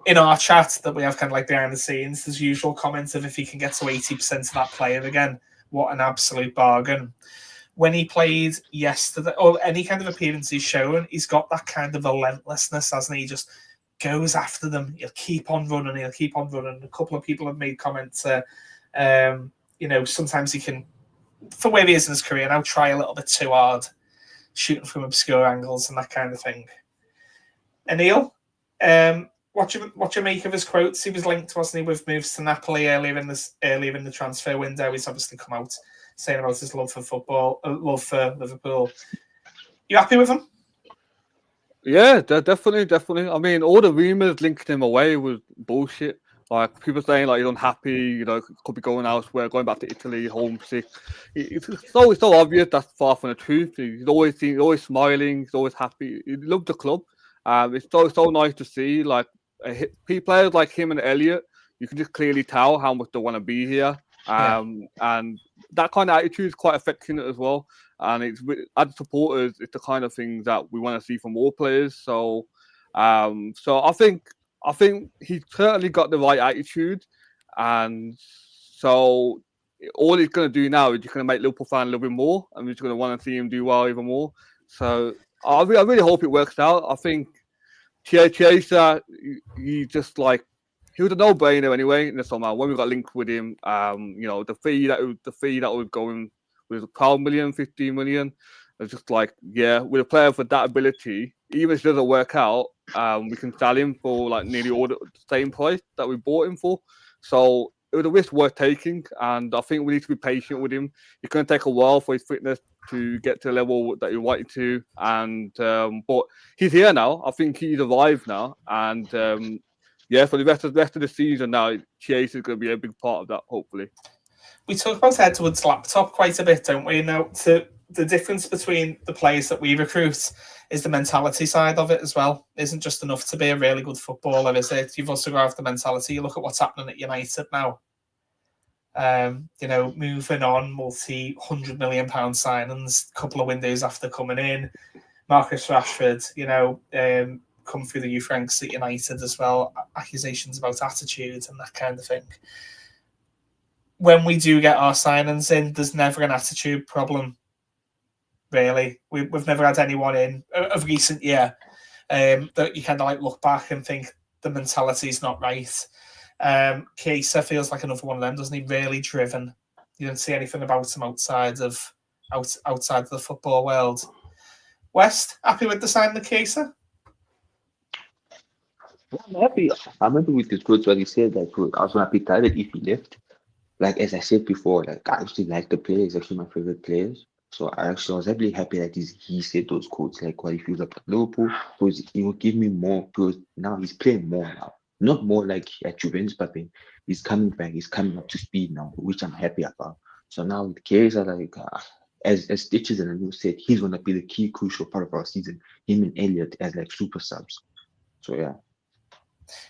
In our chat that we have kind of like behind the scenes, there's usual comments of if he can get to 80% of that player again, what an absolute bargain. When he played yesterday, or any kind of appearance he's shown, he's got that kind of relentlessness, hasn't he? He just goes after them. He'll keep on running. A couple of people have made comments, sometimes he can, for where he is in his career now, try a little bit too hard, shooting from obscure angles and that kind of thing. Anil, what you make of his quotes? He was linked, wasn't he, with moves to Napoli earlier in the transfer window. He's obviously come out saying about his love for football, love for Liverpool. You happy with him? Yeah, definitely. I mean, all the rumours linking him away was bullshit. Like people saying like he's unhappy, could be going elsewhere, going back to Italy, homesick. It's so obvious that's far from the truth. He's always smiling, he's always happy. He loves the club. It's so nice to see like players like him and Elliot. You can just clearly tell how much they want to be here. And that kind of attitude is quite affectionate as well. And it's as supporters, it's the kind of things that we want to see from all players. So I think he's certainly got the right attitude, and so all he's going to do now is just going to make Liverpool fan a little bit more, and we're just going to want to see him do well even more. So I really hope it works out. I think Chiesa, he was a no-brainer anyway in the summer when we got linked with him. The fee that was going was 12 million, 15 million. It's just like, yeah, with a player for that ability, even if it doesn't work out, we can sell him for like nearly all the same price that we bought him for. So it was a risk worth taking, and I think we need to be patient with him. It's going to take a while for his fitness to get to the level that he wanted to, and but he's here now. I think he's arrived now, and for the rest of the season now, Chiesa is going to be a big part of that, hopefully. We talk about Edward's laptop quite a bit, don't we? Now, the difference between the players that we recruit is the mentality side of it as well. It isn't just enough to be a really good footballer, is it? You've also got to have the mentality. You look at what's happening at United now. Moving on, multi-100 million pound signings, a couple of windows after coming in. Marcus Rashford, come through the youth ranks at United as well, accusations about attitude and that kind of thing. When we do get our signings in, there's never an attitude problem, really. We've never had anyone in of recent year that you kind of like look back and think the mentality's not right. Chiesa feels like another one of them, doesn't he? Really driven. You don't see anything about him outside of the football world. West, happy with the signing of Chiesa? I'm happy. I'm happy with his quotes. What he said, like, I was happy that if he left. Like as I said before, like I actually like the player. He's actually my favorite players. So I was really happy that he said those quotes, like what he feels about Liverpool, because he will give me more. Because now he's playing more now, not more like at Juventus, but then he's coming back. He's coming up to speed now, which I'm happy about. So now with Chiesa, like as Stitches and Anu said, he's gonna be the key crucial part of our season. Him and Elliot as like super subs. So yeah.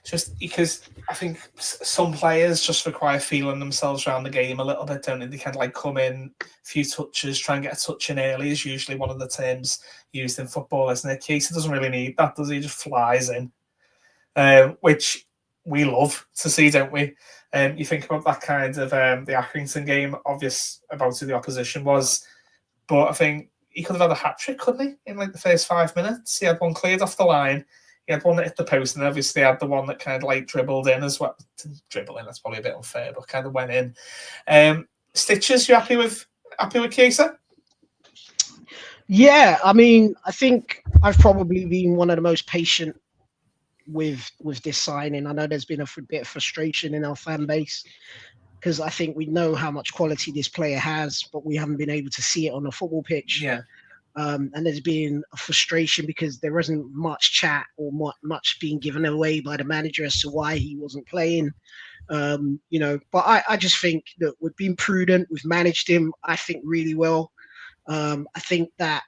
Just because I think some players just require feeling themselves around the game a little bit, don't they? They kind of like come in, a few touches, try and get a touch in early is usually one of the terms used in football, isn't it? Chiesa doesn't really need that, does he? He just flies in, which we love to see, don't we? You think about that kind of the Accrington game, obvious about who the opposition was, but I think he could have had a hat-trick, couldn't he, in like the first 5 minutes? He had one cleared off the line. He had one that hit the post, and obviously had the one that kind of like dribbled in as well. Dribble in, that's probably a bit unfair, but kind of went in. Stitches, you happy with Chiesa? Yeah, I mean, I think I've probably been one of the most patient with this signing. I know there's been a bit of frustration in our fan base because I think we know how much quality this player has, but we haven't been able to see it on a football pitch. Yeah. And there's been a frustration because there wasn't much chat or much being given away by the manager as to why he wasn't playing. But I just think that we've been prudent. We've managed him, I think, really well. I think that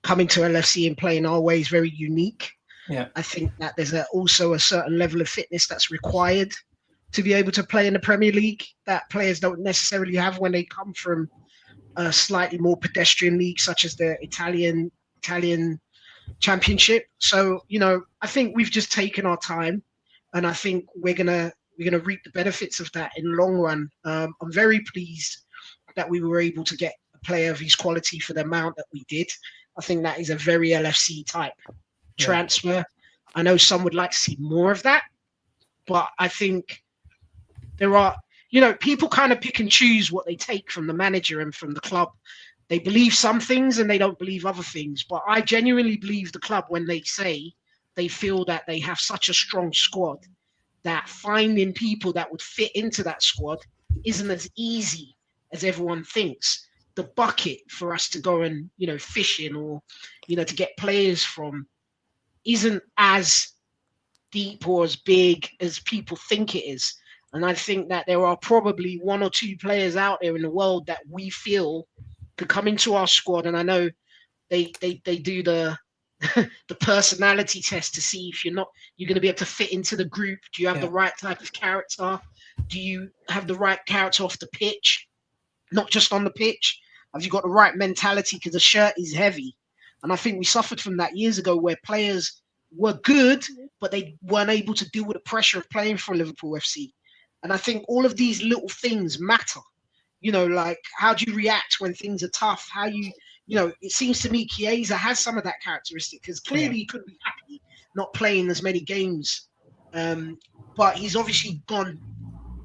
coming to LFC and playing our way is very unique. Yeah. I think that there's also a certain level of fitness that's required to be able to play in the Premier League that players don't necessarily have when they come from a slightly more pedestrian league, such as the Italian Championship. So, I think we've just taken our time, and I think we're gonna reap the benefits of that in the long run. I'm very pleased that we were able to get a player of his quality for the amount that we did. I think that is a very LFC type transfer. I know some would like to see more of that, but I think there are. People kind of pick and choose what they take from the manager and from the club. They believe some things and they don't believe other things. But I genuinely believe the club when they say they feel that they have such a strong squad that finding people that would fit into that squad isn't as easy as everyone thinks. The bucket for us to go and, fish in or, to get players from isn't as deep or as big as people think it is. And I think that there are probably one or two players out there in the world that we feel could come into our squad. And I know they do the the personality test to see if you're going to be able to fit into the group. Do you have the right type of character? Do you have the right character off the pitch? Not just on the pitch. Have you got the right mentality? Because the shirt is heavy. And I think we suffered from that years ago where players were good, but they weren't able to deal with the pressure of playing for Liverpool FC. And I think all of these little things matter, like how do you react when things are tough? How it seems to me Chiesa has some of that characteristic because clearly he couldn't be happy not playing as many games. But he's obviously gone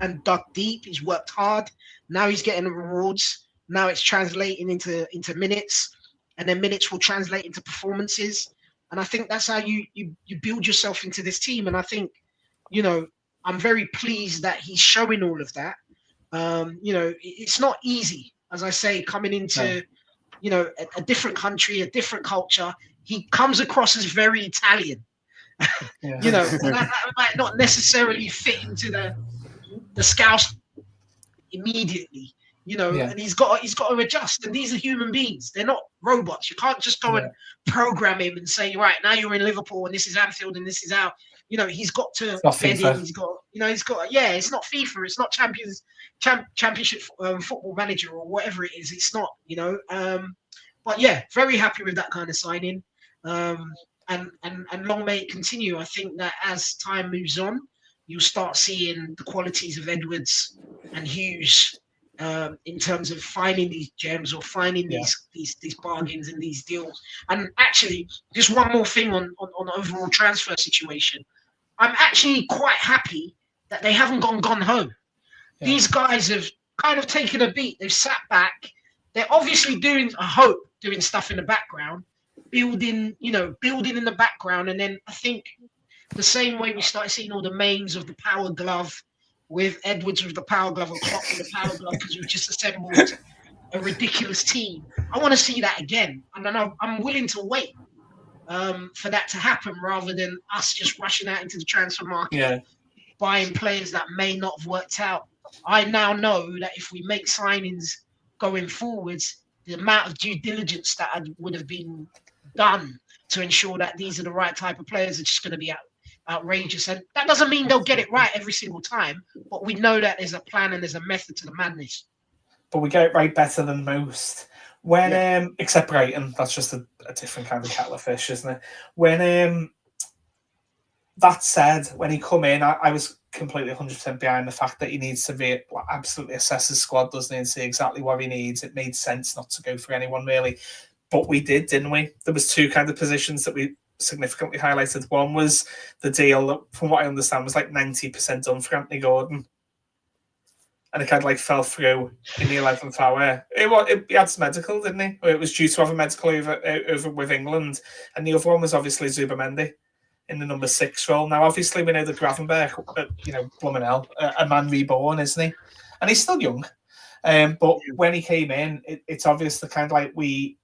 and dug deep. He's worked hard. Now he's getting the rewards. Now it's translating into minutes, and then minutes will translate into performances. And I think that's how you build yourself into this team. And I think, I'm very pleased that he's showing all of that. It's not easy, as I say, coming into, a different country, a different culture. He comes across as very Italian. And that might not necessarily fit into the Scouse immediately. And he's got to adjust. And these are human beings; they're not robots. You can't just go and program him and say, right, now you're in Liverpool and this is Anfield and this is out. He's got to bed in. He's got. It's not FIFA. It's not Championship Football Manager or whatever it is. It's not. But yeah, very happy with that kind of signing. And and long may it continue. I think that as time moves on, you'll start seeing the qualities of Edwards and Hughes in terms of finding these gems or finding these bargains and these deals. And actually, just one more thing on the overall transfer situation. I'm actually quite happy that they haven't gone home. Yeah. These guys have kind of taken a beat. They've sat back. They're obviously doing stuff in the background, building in the background. And then I think the same way we started seeing all the memes of the power glove with Edwards with the power glove and Klopp with the power glove because we've just assembled a ridiculous team. I want to see that again. And I'm willing to wait for that to happen rather than us just rushing out into the transfer market, buying players that may not have worked out. I now know that if we make signings going forwards, the amount of due diligence that would have been done to ensure that these are the right type of players are just going to be outrageous. And that doesn't mean they'll get it right every single time, but we know that there's a plan and there's a method to the madness. But we get it right better than most. When except Brighton, that's just a different kind of kettle of fish, isn't it? When that said, when he come in, I was completely 100% behind the fact that he needs to absolutely assess his squad, doesn't he, and see exactly what he needs. It made sense not to go for anyone really, but we did, didn't we? There was two kind of positions that we significantly highlighted. One was the deal that, from what I understand, was like 90% done for Anthony Gordon, and it kind of like fell through in the 11th hour. He had some medical, didn't he? It was due to have a medical over with England, and the other one was obviously Zubamendi in the number 6 role. Now, obviously, we know that Gravenberch, blooming hell, a man reborn, isn't he? And he's still young. But when he came in, it's obvious that kind of like we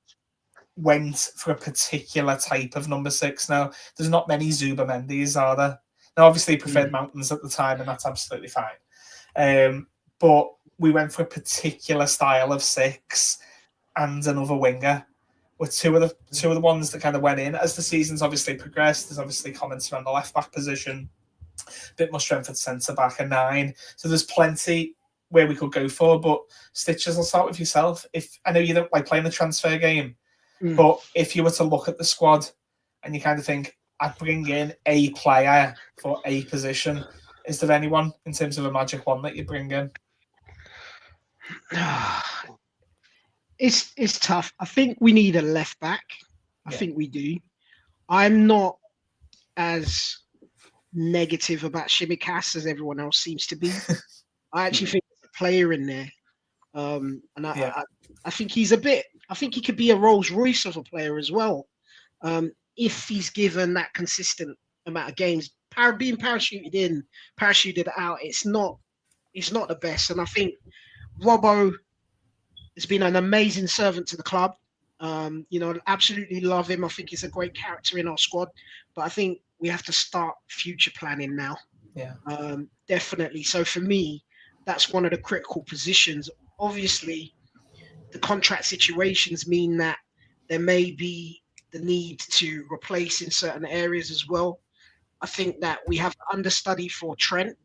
went for a particular type of number 6. Now, there's not many Zubamendis, are there? Now, obviously, he preferred Mountains at the time, and that's absolutely fine. But we went for a particular style of 6 and another winger. With two of the ones that kind of went in as the season's obviously progressed. There's obviously comments around the left back position, a bit more strength at centre back, a 9. So there's plenty where we could go for. But Stitches, I'll start with yourself. If I know you don't like playing the transfer game, but if you were to look at the squad and you kind of think, I'd bring in a player for a position, is there anyone in terms of a magic one that you bring in? It's tough. I think we need a left back. I think we do. I'm not as negative about Shimikas as everyone else seems to be. I actually think there's a player in there. And I think he's I think he could be a Rolls Royce of a player as well. If he's given that consistent amount of games. Being parachuted in, parachuted out, it's not the best. And I think Robbo has been an amazing servant to the club. Absolutely love him. I think he's a great character in our squad. But I think we have to start future planning now. Yeah. Definitely. So for me, that's one of the critical positions. Obviously, the contract situations mean that there may be the need to replace in certain areas as well. I think that we have understudy for Trent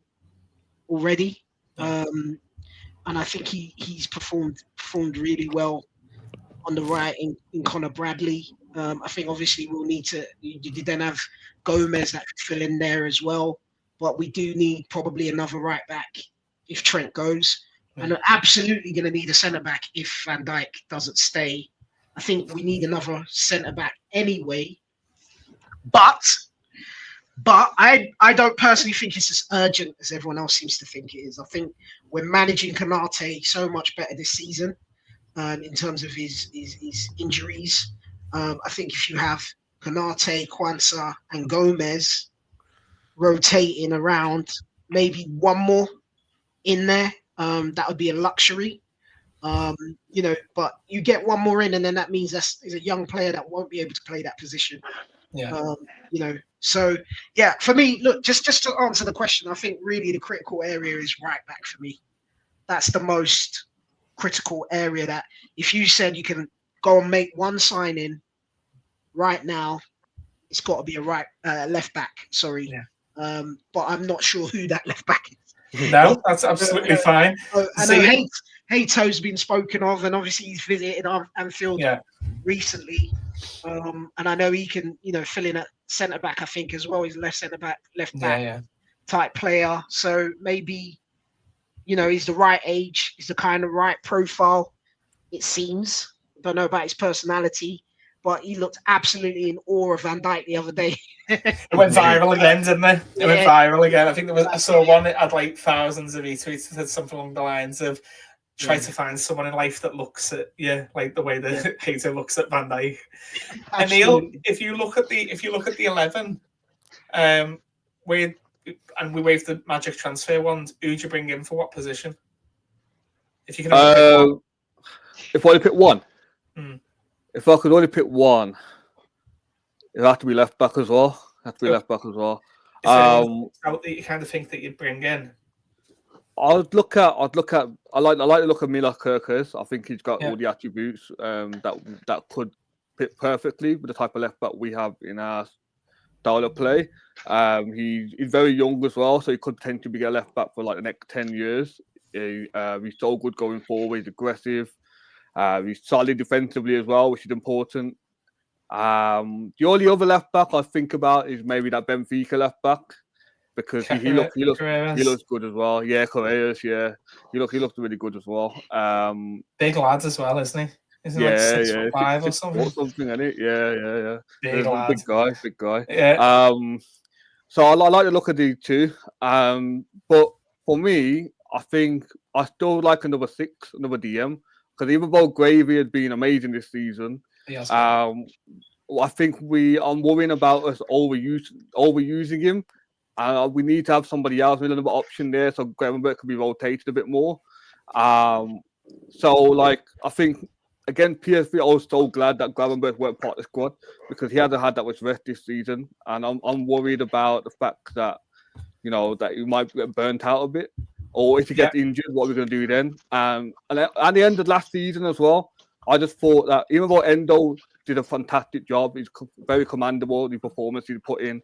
already. And I think he's performed really well on the right in Connor Bradley. I think obviously we'll need to then have Gomez that could fill in there as well. But we do need probably another right back if Trent goes. And we're absolutely going to need a centre back if Van Dijk doesn't stay. I think we need another centre back anyway. But I don't personally think it's as urgent as everyone else seems to think it is. I think we're managing Konate so much better this season in terms of his injuries. I think if you have Konate, Kwanzaa, and Gomez rotating around, maybe one more in there, that would be a luxury. But you get one more in, and then that means there's a young player that won't be able to play that position. So for me, look, just to answer the question, I think really the critical area is right back for me. That's the most critical area. That if you said you can go and make one signing right now, it's got to be a left back. Sorry, but I'm not sure who that left back is. No, that's absolutely fine. And Hayto's been spoken of, and obviously he's visited Anfield recently. And I know he can, fill in at centre back. I think as well. He's left centre back, left back type player. So maybe, he's the right age. He's the kind of right profile. It seems. Don't know about his personality, but he looked absolutely in awe of Van Dijk the other day. It went viral again, didn't it? It went viral again. I think I saw one that had like thousands of retweets that said something along the lines of try to find someone in life that looks at like the way the hater looks at Van Dijk. And Neil, if you look at the 11, we waved the magic transfer wand, who'd you bring in for what position? If you can only pick one. If I only pick one. If I could only pick one, it'd have to be left back as well. Out that you kind of think that you'd bring in. I like to look at Mila Kirkers. I think he's got all the attributes that could fit perfectly with the type of left back we have in our style of play. He's very young as well, so he could potentially be a left back for like the next 10 years. He's so good going forward. He's aggressive. He's solid defensively as well, which is important. The only other left back I think about is maybe that Benfica left back, because he looks good as well. Yeah, Correas, yeah. He looks really good as well. Big lad as well, isn't he? Isn't he like 6'5" or something? Something, isn't it? Yeah. Big guy. Yeah. So I like to look at these two. But for me, I think I still like another DM. Because even though Gravy has been amazing this season, I think I'm worrying about us overusing him. We need to have somebody else with another option there, so Gravenberch can be rotated a bit more. So I think again, PSV, I was so glad that Gravenberch weren't part of the squad, because he hasn't had that much rest this season, and I'm worried about the fact that that he might get burnt out a bit. Or if he gets injured, what are we going to do then? And at the end of last season as well, I just thought that even though Endo did a fantastic job, he's very commendable, the performance he put in,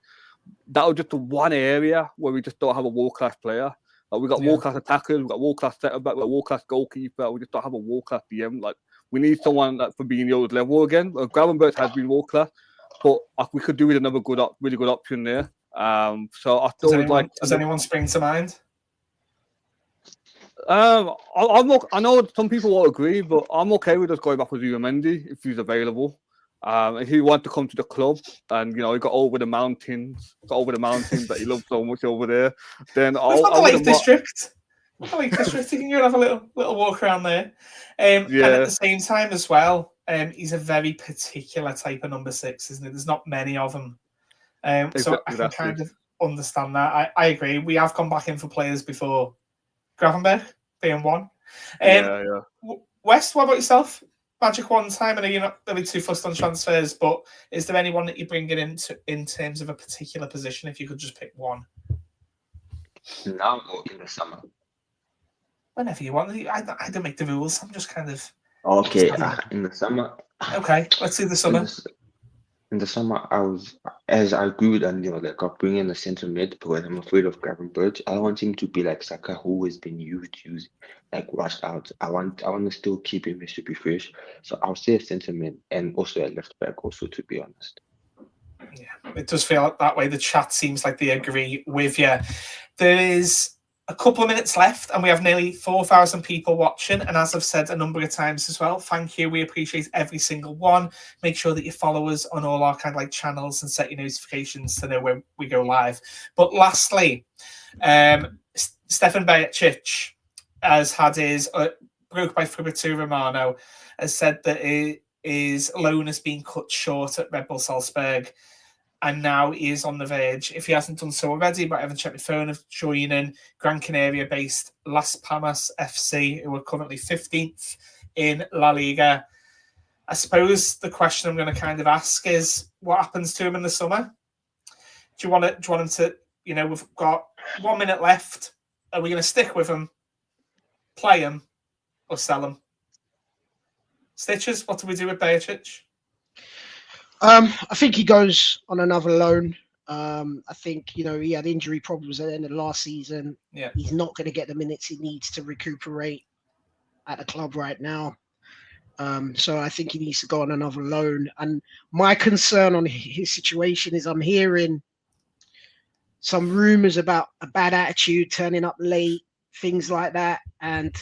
that was just the one area where we just don't have a world-class player. Like, we've got world-class attackers, we've got world-class centre-back, we've got world-class goalkeeper, we just don't have a world-class DM. Like, we need someone that Fabinho's level again. Gravenberch has been world-class, but we could do with another really good option there. So I thought does anyone spring to mind? I know some people won't agree, but I'm okay with us going back with Mendy if he's available. If he wants to come to the club and he got over the mountains that he loves so much over there, then I'll the Lake District. The Lake District, you can go and have a little walk around there. And at the same time as well, he's a very particular type of number 6, isn't it? There's not many of them. So I can kind of understand that. I agree. We have gone back in for players before. Gravenberch being one. West, what about yourself? Magic one time. I know you're not really too fussed on transfers, but is there anyone that you're bringing in terms of a particular position, if you could just pick one? Now or in the summer? Whenever you want. I don't make the rules. I'm just kind of... Okay, in the summer... Okay, let's do the summer. In the summer, I agree with Andy, I'll bring in a centre mid, because I'm afraid of Gravenberch. I want him to be like Saka, who has been used, rushed out. I want to still keep him to be fresh. So I'll say a centre mid and also a left back, also, to be honest. Yeah, it does feel that way. The chat seems like they agree with you. There is a couple of minutes left, and we have nearly 4,000 people watching. And as I've said a number of times as well, thank you. We appreciate every single one. Make sure that you follow us on all our kind of channels and set your notifications to know when we go live. But lastly, Stefan Bajcetic has had his broke by Fabrizio Romano, has said that his loan has been cut short at Red Bull Salzburg. And now he is on the verge, if he hasn't done so already, but I haven't checked my phone, of joining Gran Canaria-based Las Palmas FC, who are currently 15th in La Liga. I suppose the question I'm going to kind of ask is, what happens to him in the summer? Do you want him to, we've got 1 minute left. Are we going to stick with him, play him, or sell him? Stitches, what do we do with Bajcetic? I think he goes on another loan. I think, he had injury problems at the end of last season. Yeah. He's not going to get the minutes he needs to recuperate at the club right now. So I think he needs to go on another loan. And my concern on his situation is I'm hearing some rumours about a bad attitude, turning up late, things like that. And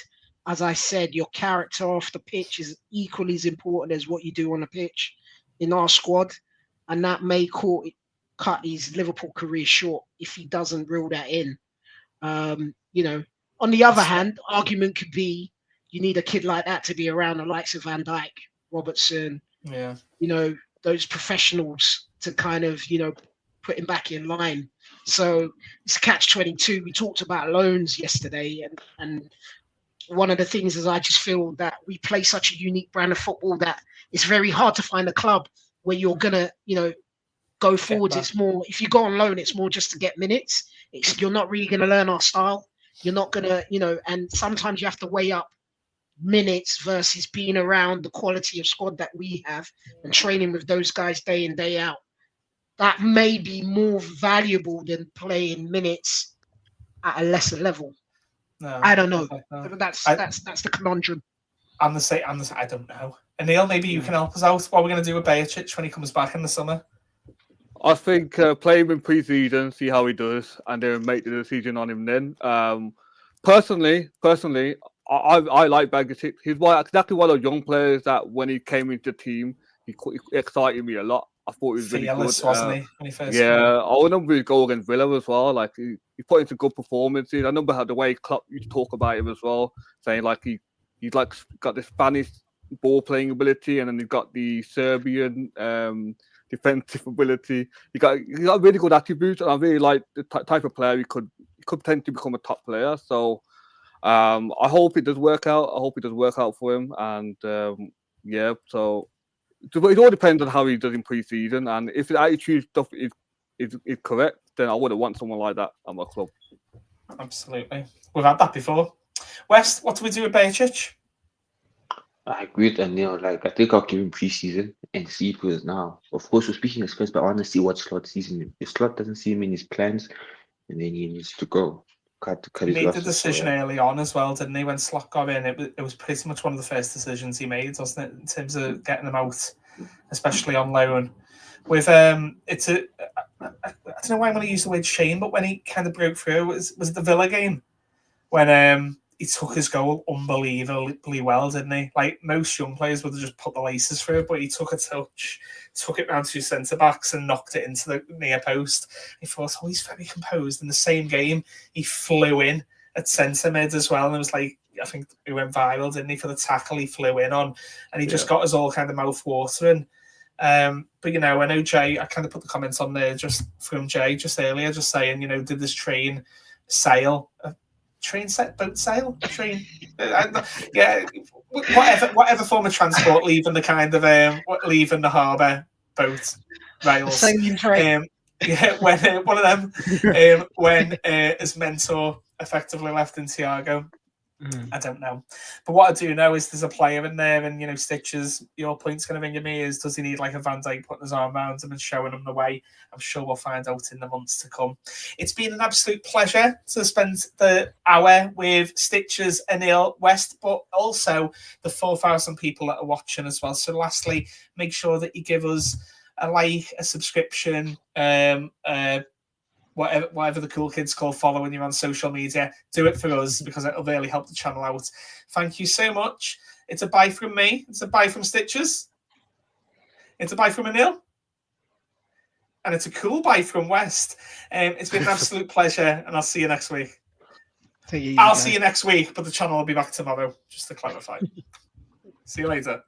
as I said, your character off the pitch is equally as important as what you do on the pitch in our squad. And that may cut his Liverpool career short if he doesn't reel that in. You know, on the other hand, argument could be you need a kid like that to be around the likes of Van Dijk, Robertson, you know, those professionals to kind of, you know, put him back in line. So it's catch-22. We talked about loans yesterday, and one of the things is I just feel that we play such a unique brand of football that it's very hard to find a club where you're gonna, you know, go forwards. It's more, if you go on loan, it's more just to get minutes. You're not really gonna learn our style. You're not gonna, you know, and sometimes you have to weigh up minutes versus being around the quality of squad that we have and training with those guys day in, day out. That may be more valuable than playing minutes at a lesser level. No, I don't know. That's the conundrum. I'm the same. I don't know. And Neil, maybe you can help us out. What we're going to do with Bajcetic when he comes back in the summer? I think play him in pre-season, see how he does, and then make the decision on him then. Personally, I like Bajcetic. He's exactly one of those young players that when he came into the team, he excited me a lot. I thought he was really good. Wasn't he? When he first came. I remember his goal against Villa as well. Like he put into good performances. I remember how the way Klopp used to talk about him as well, saying like he's like got the Spanish ball playing ability, and then he's got the Serbian defensive ability. He got really good attributes, and I really like the type of player he could potentially become a top player. So I hope it does work out. I hope it does work out for him, and so. It all depends on how he does in pre-season, and if the attitude stuff is correct, then I wouldn't want someone like that at my club. Absolutely, we've had that before. West, what do we do with Bajcetic? I agree with Neil. Like, I think I'll give him pre-season and see if it is now. Of course, we're speaking as first, but I want to see what Slot sees in him. If Slot doesn't see him in his plans, and then he needs to go. He made the decision early on as well, didn't he? When Slot got in, it was pretty much one of the first decisions he made, wasn't it? In terms of getting him out, especially on loan. With I don't know why I'm going to use the word shame, but when he kind of broke through, was it the Villa game when he took his goal unbelievably well, didn't he? Like most young players would have just put the laces through it, but he took a touch, took it round two centre backs and knocked it into the near post. He thought, oh, he's very composed. In the same game, he flew in at centre mid as well, and it was like, I think he went viral, didn't he, for the tackle he flew in on, and he just got us all kind of mouth watering. But you know, I know Jay, I kind of put the comments on there just from Jay just earlier, just saying, you know, did this train sail? Boat sail, train, whatever form of transport, leaving the kind of leaving the harbour, boat, rails. When one of them, when his mentor effectively left in Thiago. I don't know, but what I do know is there's a player in there, and you know, Stitches. Your point's going to ring in me is, does he need like a Van Dijk putting his arm around him and showing him the way? I'm sure we'll find out in the months to come. It's been an absolute pleasure to spend the hour with Stitches and Neil West, but also the 4,000 people that are watching as well. So, lastly, make sure that you give us a like, a subscription, whatever the cool kids call following you on social media. Do it for us because it'll really help the channel out. Thank you so much. It's a bye from me. It's a bye from Stitches. It's a bye from Anil. And it's a cool bye from West. It's been an absolute pleasure, and I'll see you next week. I'll see you next week, but the channel will be back tomorrow, just to clarify. See you later.